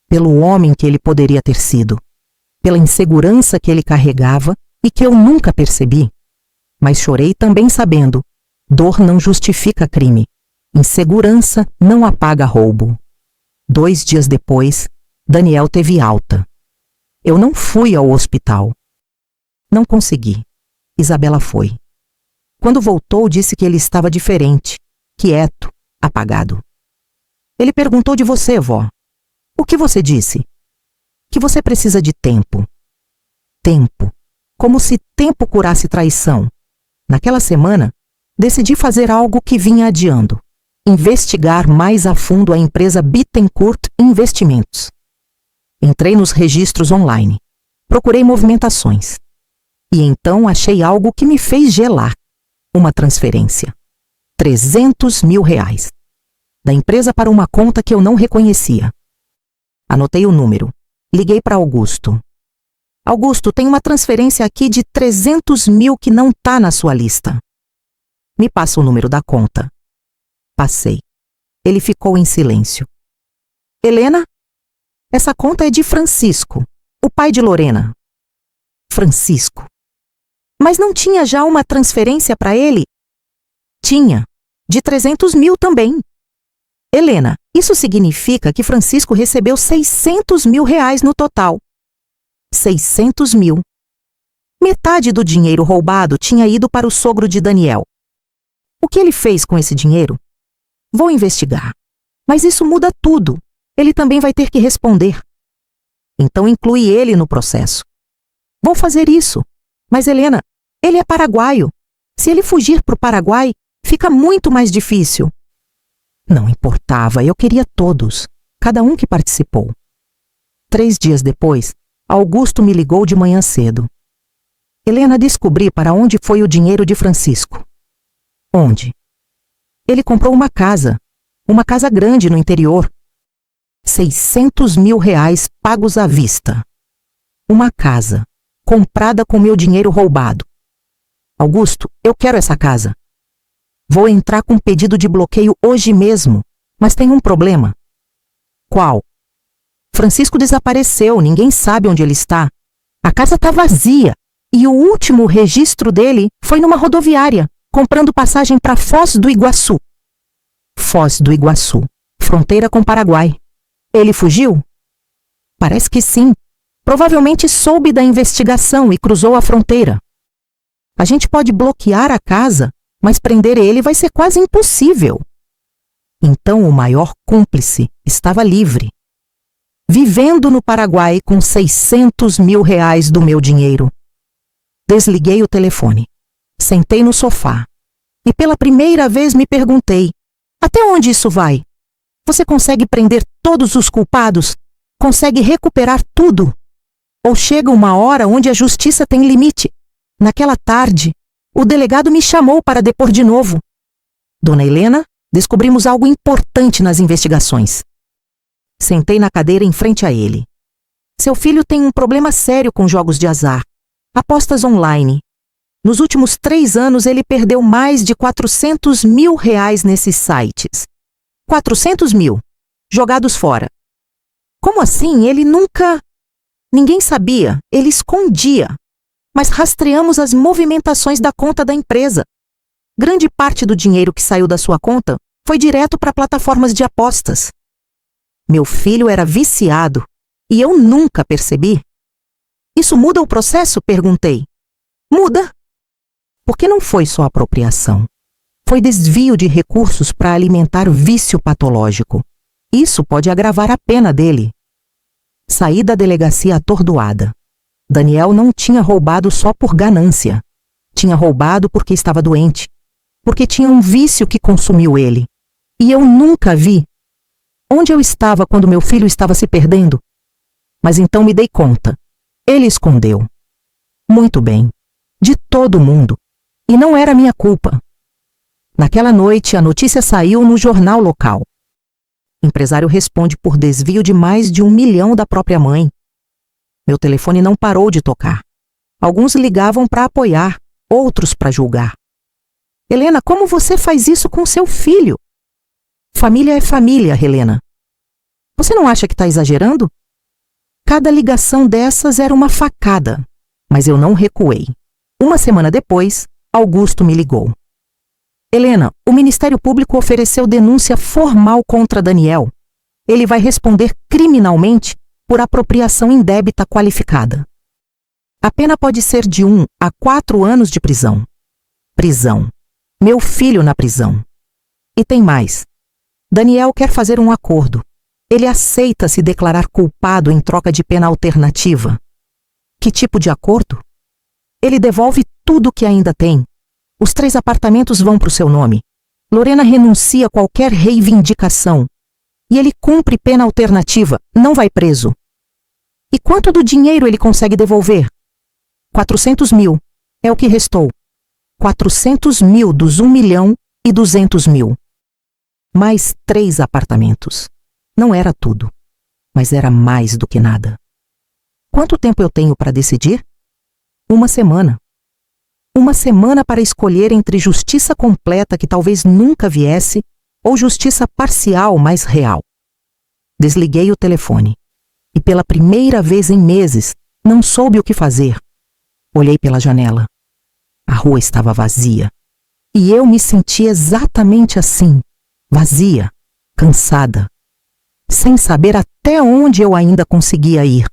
pelo homem que ele poderia ter sido, pela insegurança que ele carregava e que eu nunca percebi. Mas chorei também sabendo: dor não justifica crime, insegurança não apaga roubo. 2 dias depois, Daniel teve alta. Eu não fui ao hospital. Não consegui. Isabela foi. Quando voltou, disse que ele estava diferente, quieto, apagado. Ele perguntou de você, vó. O que você disse? Que você precisa de tempo. Tempo. Como se tempo curasse traição. Naquela semana, decidi fazer algo que vinha adiando: investigar mais a fundo a empresa Bittencourt Investimentos. Entrei nos registros online, procurei movimentações. E então achei algo que me fez gelar: uma transferência. R$300 mil. Da empresa para uma conta que eu não reconhecia. Anotei o número. Liguei para Augusto. Augusto, tem uma transferência aqui de 300 mil que não está na sua lista. Me passa o número da conta. Passei. Ele ficou em silêncio. Helena? Essa conta é de Francisco, o pai de Lorena. Francisco. Mas não tinha já uma transferência para ele? Tinha. De 300 mil também. Helena, isso significa que Francisco recebeu R$600 mil no total. 600 mil. Metade do dinheiro roubado tinha ido para o sogro de Daniel. O que ele fez com esse dinheiro? Vou investigar. Mas isso muda tudo. Ele também vai ter que responder. Então inclui ele no processo. Vou fazer isso. Mas Helena, ele é paraguaio. Se ele fugir para o Paraguai, fica muito mais difícil. Não importava, eu queria todos, cada um que participou. 3 dias depois, Augusto me ligou de manhã cedo. Helena, descobri para onde foi o dinheiro de Francisco. Onde? Ele comprou uma casa grande no interior. R$600 mil pagos à vista. Uma casa, comprada com meu dinheiro roubado. Augusto, eu quero essa casa. Vou entrar com pedido de bloqueio hoje mesmo, mas tem um problema. Qual? Francisco desapareceu, ninguém sabe onde ele está. A casa está vazia e o último registro dele foi numa rodoviária, comprando passagem para Foz do Iguaçu. Foz do Iguaçu, fronteira com o Paraguai. Ele fugiu? Parece que sim. Provavelmente soube da investigação e cruzou a fronteira. A gente pode bloquear a casa, mas prender ele vai ser quase impossível. Então o maior cúmplice estava livre, vivendo no Paraguai com R$600 mil do meu dinheiro. Desliguei o telefone, sentei no sofá e pela primeira vez me perguntei: até onde isso vai? Você consegue prender todos os culpados? Consegue recuperar tudo? Ou chega uma hora onde a justiça tem limite? Naquela tarde, o delegado me chamou para depor de novo. Dona Helena, descobrimos algo importante nas investigações. Sentei na cadeira em frente a ele. Seu filho tem um problema sério com jogos de azar, apostas online. Nos últimos 3 anos, ele perdeu mais de R$400 mil nesses sites. 400 mil, jogados fora. Como assim? Ele nunca... Ninguém sabia, ele escondia. Mas rastreamos as movimentações da conta da empresa. Grande parte do dinheiro que saiu da sua conta foi direto para plataformas de apostas. Meu filho era viciado e eu nunca percebi. Isso muda o processo? Perguntei. Muda. Porque não foi só apropriação. Foi desvio de recursos para alimentar vício patológico. Isso pode agravar a pena dele. Saí da delegacia atordoada. Daniel não tinha roubado só por ganância. Tinha roubado porque estava doente. Porque tinha um vício que consumiu ele. E eu nunca vi. Onde eu estava quando meu filho estava se perdendo? Mas então me dei conta. Ele escondeu. Muito bem. De todo mundo. E não era minha culpa. Naquela noite, a notícia saiu no jornal local. Empresário responde por desvio de mais de R$1 milhão da própria mãe. Meu telefone não parou de tocar. Alguns ligavam para apoiar, outros para julgar. Helena, como você faz isso com seu filho? Família é família, Helena. Você não acha que está exagerando? Cada ligação dessas era uma facada, mas eu não recuei. Uma semana depois, Augusto me ligou. Helena, o Ministério Público ofereceu denúncia formal contra Daniel. Ele vai responder criminalmente por apropriação indébita qualificada. A pena pode ser de 1 a 4 anos de prisão. Prisão. Meu filho na prisão. E tem mais. Daniel quer fazer um acordo. Ele aceita se declarar culpado em troca de pena alternativa. Que tipo de acordo? Ele devolve tudo o que ainda tem. Os 3 apartamentos vão para o seu nome. Lorena renuncia a qualquer reivindicação. E ele cumpre pena alternativa, não vai preso. E quanto do dinheiro ele consegue devolver? 400 mil. É o que restou. 400 mil dos 1.200.000. Mais 3 apartamentos. Não era tudo, mas era mais do que nada. Quanto tempo eu tenho para decidir? 1 semana. 1 semana para escolher entre justiça completa que talvez nunca viesse ou justiça parcial mais real. Desliguei o telefone e pela primeira vez em meses não soube o que fazer. Olhei pela janela. A rua estava vazia e eu me senti exatamente assim, vazia, cansada, sem saber até onde eu ainda conseguia ir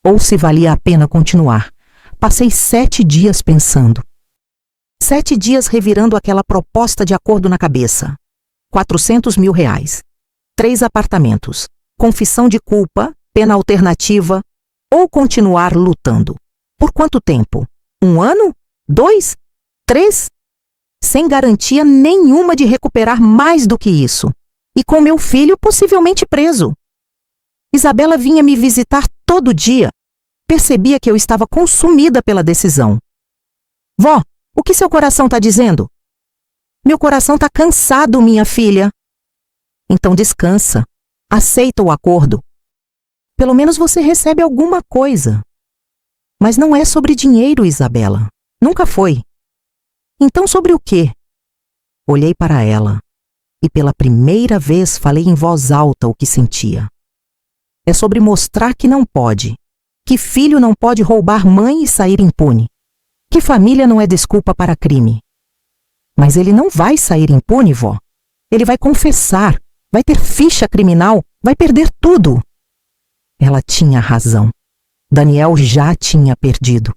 ou se valia a pena continuar. Passei 7 dias pensando. 7 dias revirando aquela proposta de acordo na cabeça. 400 mil reais. 3 apartamentos. Confissão de culpa, pena alternativa ou continuar lutando. Por quanto tempo? 1 ano? 2? 3? Sem garantia nenhuma de recuperar mais do que isso. E com meu filho possivelmente preso. Isabela vinha me visitar todo dia. Percebia que eu estava consumida pela decisão. Vó, o que seu coração está dizendo? Meu coração está cansado, minha filha. Então descansa. Aceita o acordo. Pelo menos você recebe alguma coisa. Mas não é sobre dinheiro, Isabela. Nunca foi. Então sobre o quê? Olhei para ela e pela primeira vez falei em voz alta o que sentia. É sobre mostrar que não pode. Que filho não pode roubar mãe e sair impune. Que família não é desculpa para crime. Mas ele não vai sair impune, vó. Ele vai confessar, vai ter ficha criminal, vai perder tudo. Ela tinha razão. Daniel já tinha perdido.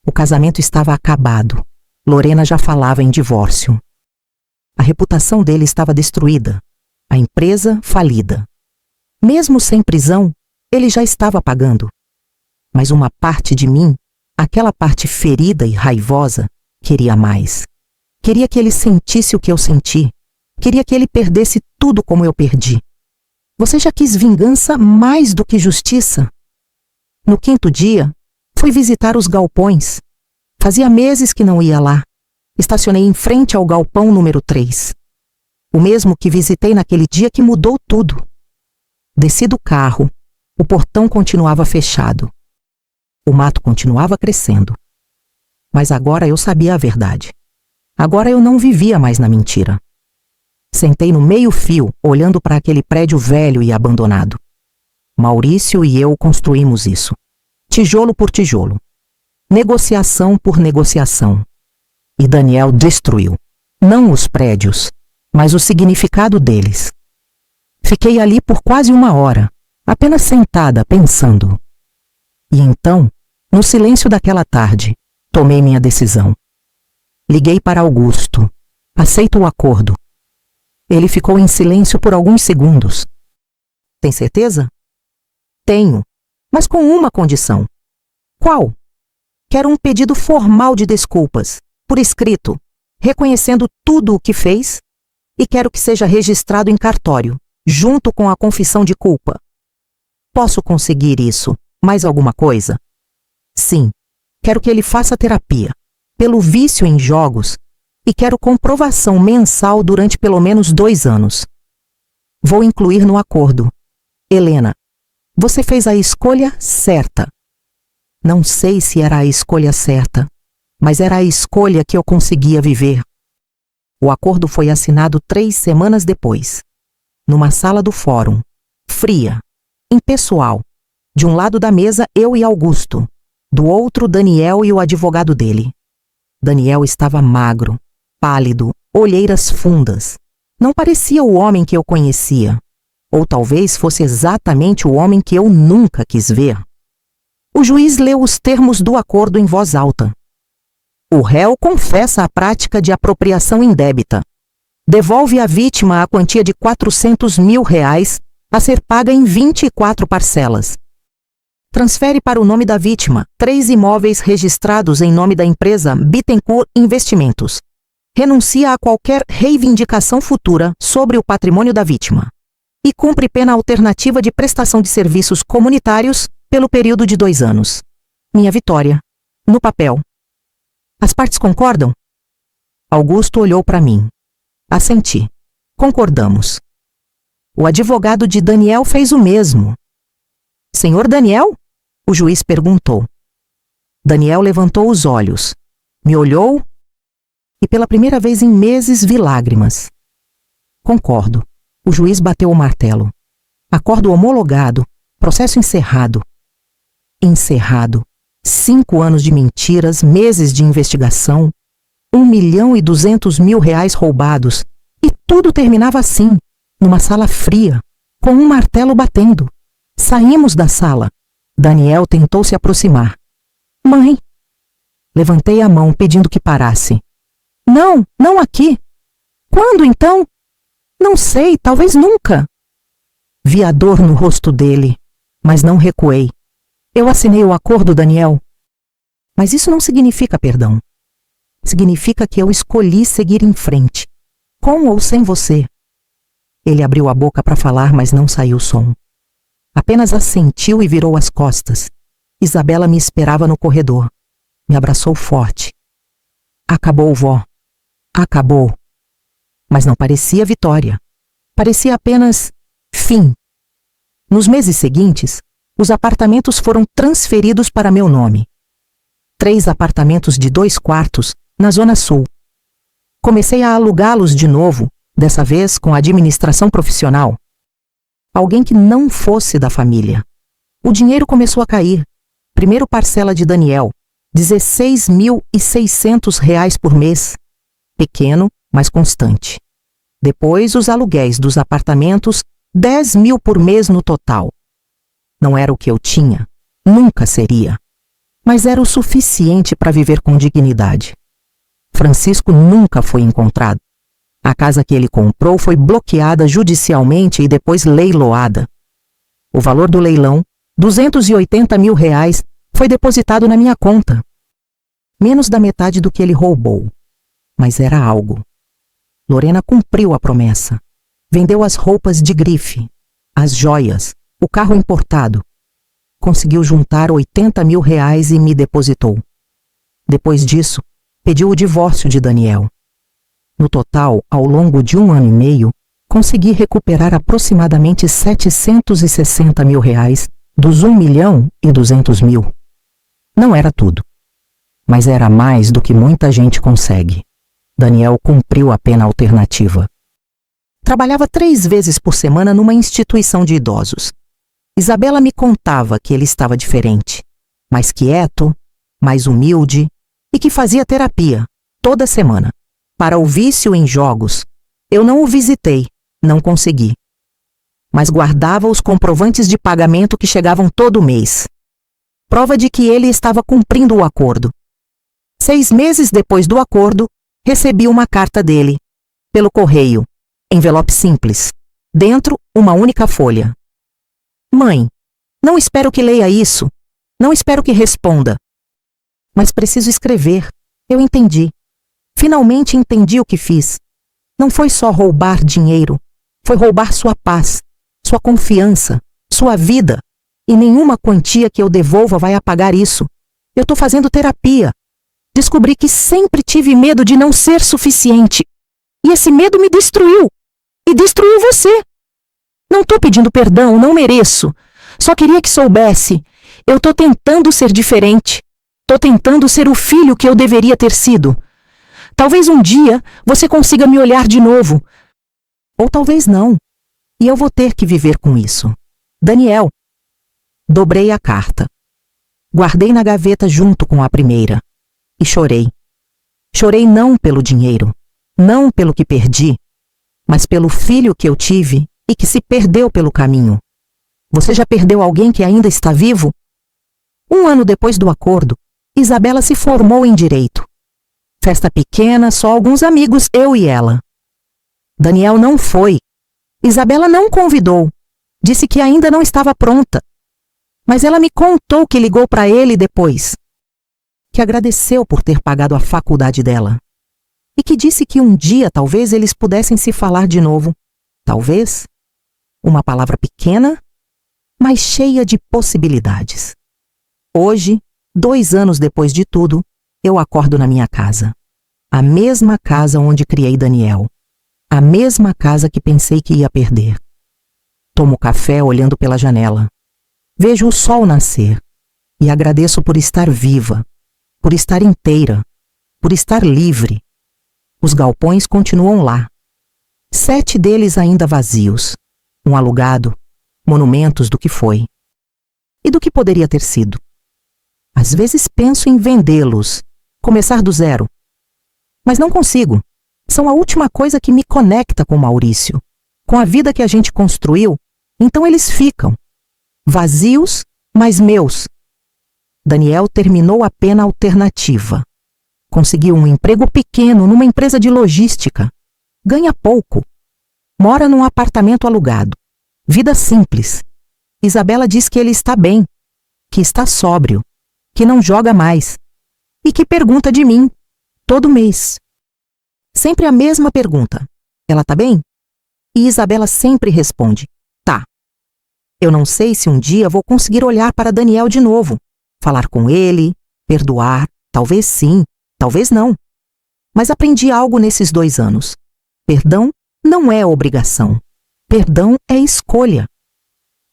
O casamento estava acabado. Lorena já falava em divórcio. A reputação dele estava destruída. A empresa falida. Mesmo sem prisão, ele já estava pagando. Mas uma parte de mim, aquela parte ferida e raivosa, queria mais. Queria que ele sentisse o que eu senti. Queria que ele perdesse tudo como eu perdi. Você já quis vingança mais do que justiça? No 5º dia, fui visitar os galpões. Fazia meses que não ia lá. Estacionei em frente ao galpão número 3. O mesmo que visitei naquele dia que mudou tudo. Desci do carro. O portão continuava fechado. O mato continuava crescendo. Mas agora eu sabia a verdade. Agora eu não vivia mais na mentira. Sentei no meio-fio, olhando para aquele prédio velho e abandonado. Maurício e eu construímos isso. Tijolo por tijolo. Negociação por negociação. E Daniel destruiu. Não os prédios, mas o significado deles. Fiquei ali por quase 1 hora, apenas sentada, pensando. E então, no silêncio daquela tarde, tomei minha decisão. Liguei para Augusto. Aceito o acordo. Ele ficou em silêncio por alguns segundos. Tem certeza? Tenho, mas com uma condição. Qual? Quero um pedido formal de desculpas, por escrito, reconhecendo tudo o que fez, e quero que seja registrado em cartório, junto com a confissão de culpa. Posso conseguir isso? Mais alguma coisa? Sim, quero que ele faça terapia, pelo vício em jogos, e quero comprovação mensal durante pelo menos 2 anos. Vou incluir no acordo. Helena, você fez a escolha certa. Não sei se era a escolha certa, mas era a escolha que eu conseguia viver. O acordo foi assinado 3 semanas depois, numa sala do fórum, fria, impessoal. De um lado da mesa, eu e Augusto. Do outro, Daniel e o advogado dele. Daniel estava magro, pálido, olheiras fundas. Não parecia o homem que eu conhecia. Ou talvez fosse exatamente o homem que eu nunca quis ver. O juiz leu os termos do acordo em voz alta. O réu confessa a prática de apropriação indébita. Devolve à vítima a quantia de R$400 mil a ser paga em 24 parcelas. Transfere para o nome da vítima 3 imóveis registrados em nome da empresa Bittencourt Investimentos. Renuncia a qualquer reivindicação futura sobre o patrimônio da vítima. E cumpre pena alternativa de prestação de serviços comunitários pelo período de 2 anos. Minha vitória. No papel. As partes concordam? Augusto olhou para mim. Assenti. Concordamos. O advogado de Daniel fez o mesmo. Senhor Daniel? O juiz perguntou. Daniel levantou os olhos, me olhou e pela primeira vez em meses vi lágrimas. Concordo. O juiz bateu o martelo. Acordo homologado. Processo encerrado. Encerrado. 5 anos de mentiras, meses de investigação, R$1.200.000 roubados, e tudo terminava assim, numa sala fria, com um martelo batendo. Saímos da sala. Daniel tentou se aproximar. Mãe! Levantei a mão pedindo que parasse. Não, não aqui. Quando então? Não sei, talvez nunca. Vi a dor no rosto dele, mas não recuei. Eu assinei o acordo, Daniel. Mas isso não significa perdão. Significa que eu escolhi seguir em frente, com ou sem você. Ele abriu a boca para falar, mas não saiu som. Apenas assentiu e virou as costas. Isabela me esperava no corredor. Me abraçou forte. Acabou, vó. Acabou. Mas não parecia vitória. Parecia apenas fim. Nos meses seguintes, os apartamentos foram transferidos para meu nome. 3 apartamentos de 2 quartos na Zona Sul. Comecei a alugá-los de novo, dessa vez com administração profissional. Alguém que não fosse da família. O dinheiro começou a cair. Primeiro parcela de Daniel, R$16.600 por mês. Pequeno, mas constante. Depois os aluguéis dos apartamentos, R$10.000 por mês no total. Não era o que eu tinha, nunca seria. Mas era o suficiente para viver com dignidade. Francisco nunca foi encontrado. A casa que ele comprou foi bloqueada judicialmente e depois leiloada. O valor do leilão, R$280 mil, foi depositado na minha conta. Menos da metade do que ele roubou. Mas era algo. Lorena cumpriu a promessa. Vendeu as roupas de grife, as joias, o carro importado. Conseguiu juntar R$80 mil e me depositou. Depois disso, pediu o divórcio de Daniel. No total, ao longo de 1 ano e meio, consegui recuperar aproximadamente R$760 mil dos R$1.200.000. Não era tudo, mas era mais do que muita gente consegue. Daniel cumpriu a pena alternativa. Trabalhava 3 vezes por semana numa instituição de idosos. Isabela me contava que ele estava diferente, mais quieto, mais humilde e que fazia terapia toda semana. Para o vício em jogos, eu não o visitei, não consegui. Mas guardava os comprovantes de pagamento que chegavam todo mês. Prova de que ele estava cumprindo o acordo. 6 meses depois do acordo, recebi uma carta dele, pelo correio, envelope simples, dentro uma única folha. Mãe, não espero que leia isso, não espero que responda. Mas preciso escrever, eu entendi. Finalmente entendi o que fiz. Não foi só roubar dinheiro, foi roubar sua paz, sua confiança, sua vida. E nenhuma quantia que eu devolva vai apagar isso. Eu estou fazendo terapia. Descobri que sempre tive medo de não ser suficiente. E esse medo me destruiu. E destruiu você. Não estou pedindo perdão, não mereço. Só queria que soubesse. Eu estou tentando ser diferente. Estou tentando ser o filho que eu deveria ter sido. Talvez um dia você consiga me olhar de novo. Ou talvez não. E eu vou ter que viver com isso. Daniel. Dobrei a carta. Guardei na gaveta junto com a primeira. E chorei. Chorei não pelo dinheiro, não pelo que perdi, mas pelo filho que eu tive e que se perdeu pelo caminho. Você já perdeu alguém que ainda está vivo? 1 ano depois do acordo, Isabela se formou em direito. Festa pequena, só alguns amigos, eu e ela. Daniel não foi. Isabela não convidou. Disse que ainda não estava pronta. Mas ela me contou que ligou para ele depois. Que agradeceu por ter pagado a faculdade dela. E que disse que um dia talvez eles pudessem se falar de novo. Talvez. Uma palavra pequena, mas cheia de possibilidades. Hoje, 2 anos depois de tudo, eu acordo na minha casa. A mesma casa onde criei Daniel. A mesma casa que pensei que ia perder. Tomo café olhando pela janela. Vejo o sol nascer. E agradeço por estar viva, por estar inteira, por estar livre. Os galpões continuam lá. 7 deles ainda vazios. Um alugado, monumentos do que foi. E do que poderia ter sido. Às vezes penso em vendê-los, começar do zero. Mas não consigo. São a última coisa que me conecta com Maurício, com a vida que a gente construiu, então eles ficam. Vazios, mas meus. Daniel terminou a pena alternativa. Conseguiu um emprego pequeno numa empresa de logística. Ganha pouco. Mora num apartamento alugado. Vida simples. Isabela diz que ele está bem, que está sóbrio, que não joga mais e que pergunta de mim todo mês. Sempre a mesma pergunta. Ela tá bem? E Isabela sempre responde: tá. Eu não sei se um dia vou conseguir olhar para Daniel de novo, falar com ele, perdoar, talvez sim, talvez não. Mas aprendi algo nesses 2 anos. Perdão não é obrigação. Perdão é escolha.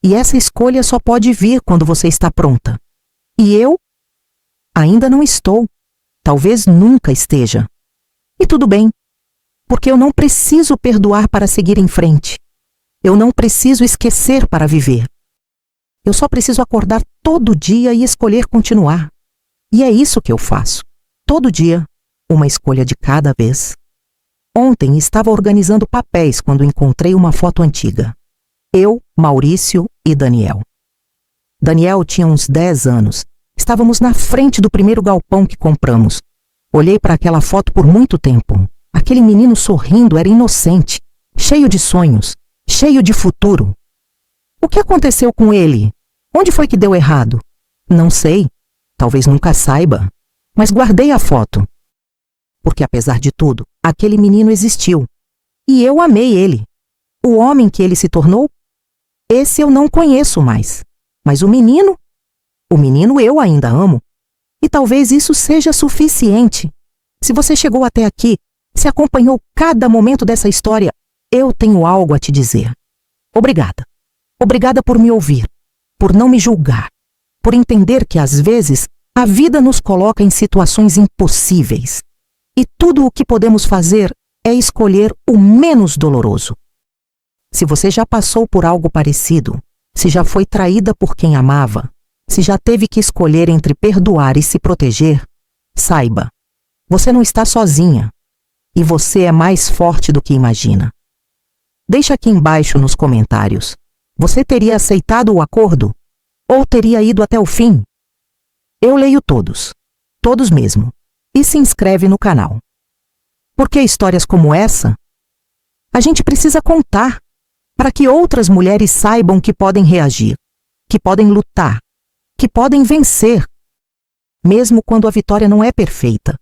E essa escolha só pode vir quando você está pronta. E eu ainda não estou. Talvez nunca esteja. E tudo bem, porque eu não preciso perdoar para seguir em frente. Eu não preciso esquecer para viver. Eu só preciso acordar todo dia e escolher continuar. E é isso que eu faço. Todo dia, uma escolha de cada vez. Ontem estava organizando papéis quando encontrei uma foto antiga. Eu, Maurício e Daniel. Daniel tinha uns 10 anos. Estávamos na frente do primeiro galpão que compramos. Olhei para aquela foto por muito tempo. Aquele menino sorrindo era inocente, cheio de sonhos, cheio de futuro. O que aconteceu com ele? Onde foi que deu errado? Não sei. Talvez nunca saiba. Mas guardei a foto. Porque apesar de tudo, aquele menino existiu. E eu amei ele. O homem que ele se tornou? Esse eu não conheço mais. Mas o menino eu ainda amo. E talvez isso seja suficiente. Se você chegou até aqui, se acompanhou cada momento dessa história, eu tenho algo a te dizer. Obrigada. Obrigada por me ouvir, por não me julgar, por entender que às vezes a vida nos coloca em situações impossíveis. E tudo o que podemos fazer é escolher o menos doloroso. Se você já passou por algo parecido, se já foi traída por quem amava, se já teve que escolher entre perdoar e se proteger, saiba, você não está sozinha e você é mais forte do que imagina. Deixa aqui embaixo nos comentários. Você teria aceitado o acordo? Ou teria ido até o fim? Eu leio todos. Todos mesmo. E se inscreve no canal. Porque histórias como essa, a gente precisa contar para que outras mulheres saibam que podem reagir, que podem lutar, que podem vencer, mesmo quando a vitória não é perfeita.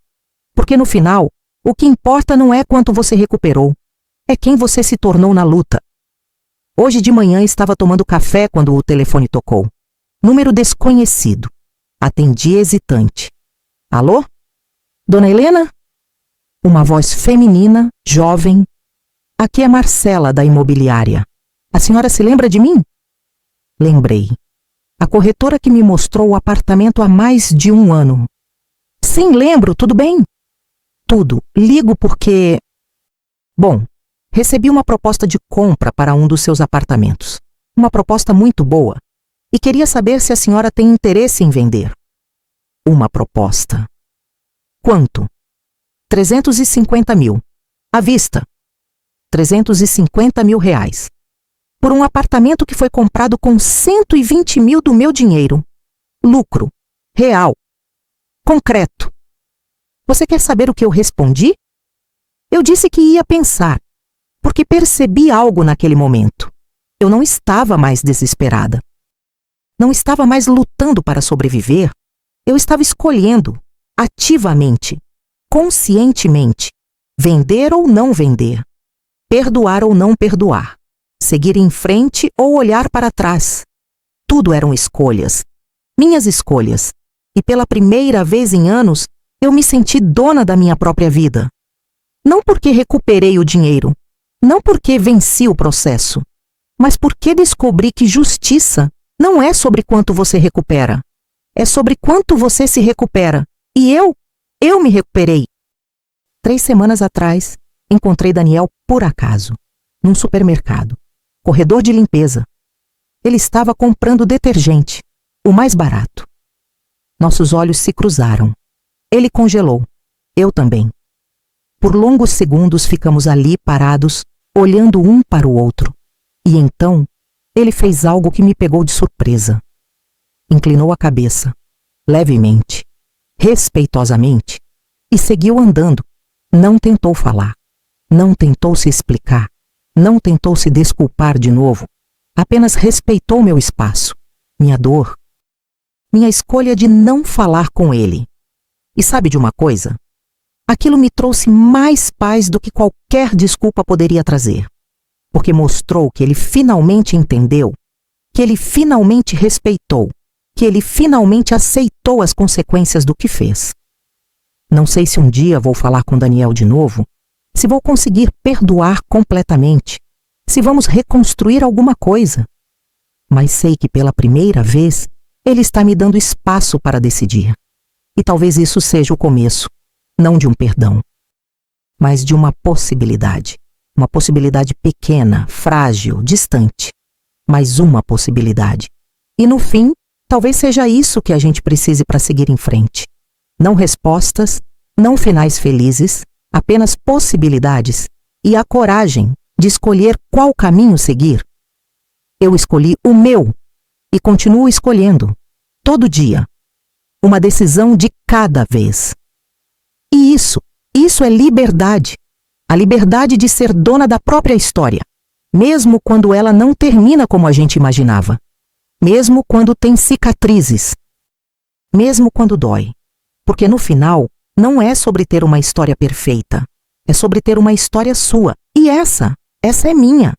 Porque no final, o que importa não é quanto você recuperou, é quem você se tornou na luta. Hoje de manhã estava tomando café quando o telefone tocou. Número desconhecido. Atendi hesitante. Alô? Dona Helena? Uma voz feminina, jovem. Aqui é Marcela, da imobiliária. A senhora se lembra de mim? Lembrei. A corretora que me mostrou o apartamento há mais de 1 ano. Sim, lembro, tudo bem? tudo, ligo porque... Bom, recebi uma proposta de compra para um dos seus apartamentos. Uma proposta muito boa. E queria saber se a senhora tem interesse em vender. Uma proposta. Quanto? 350 mil. À vista. 350 mil reais. Por um apartamento que foi comprado com 120 mil do meu dinheiro. Lucro. Real. Concreto. Você quer saber o que eu respondi? Eu disse que ia pensar, porque percebi algo naquele momento. Eu não estava mais desesperada. Não estava mais lutando para sobreviver. Eu estava escolhendo, ativamente, conscientemente, vender ou não vender, perdoar ou não perdoar, seguir em frente ou olhar para trás. Tudo eram escolhas, minhas escolhas, e pela primeira vez em anos, eu me senti dona da minha própria vida. Não porque recuperei o dinheiro, não porque venci o processo, mas porque descobri que justiça não é sobre quanto você recupera, é sobre quanto você se recupera. E eu me recuperei. 3 semanas atrás, encontrei Daniel por acaso, num supermercado, corredor de limpeza. Ele estava comprando detergente, o mais barato. Nossos olhos se cruzaram. Ele congelou, eu também. Por longos segundos ficamos ali parados, olhando um para o outro. E então, ele fez algo que me pegou de surpresa. Inclinou a cabeça, levemente, respeitosamente, e seguiu andando. Não tentou falar, não tentou se explicar, não tentou se desculpar de novo. Apenas respeitou meu espaço, minha dor, minha escolha de não falar com ele. E sabe de uma coisa? Aquilo me trouxe mais paz do que qualquer desculpa poderia trazer, porque mostrou que ele finalmente entendeu, que ele finalmente respeitou, que ele finalmente aceitou as consequências do que fez. Não sei se um dia vou falar com Daniel de novo, se vou conseguir perdoar completamente, se vamos reconstruir alguma coisa. Mas sei que pela primeira vez, ele está me dando espaço para decidir. E talvez isso seja o começo, não de um perdão, mas de uma possibilidade pequena, frágil, distante, mas uma possibilidade. E no fim, talvez seja isso que a gente precise para seguir em frente. Não respostas, não finais felizes, apenas possibilidades e a coragem de escolher qual caminho seguir. Eu escolhi o meu e continuo escolhendo, todo dia. Uma decisão de cada vez. E isso é liberdade. A liberdade de ser dona da própria história, mesmo quando ela não termina como a gente imaginava, mesmo quando tem cicatrizes, mesmo quando dói. Porque no final, não é sobre ter uma história perfeita, é sobre ter uma história sua. E essa é minha.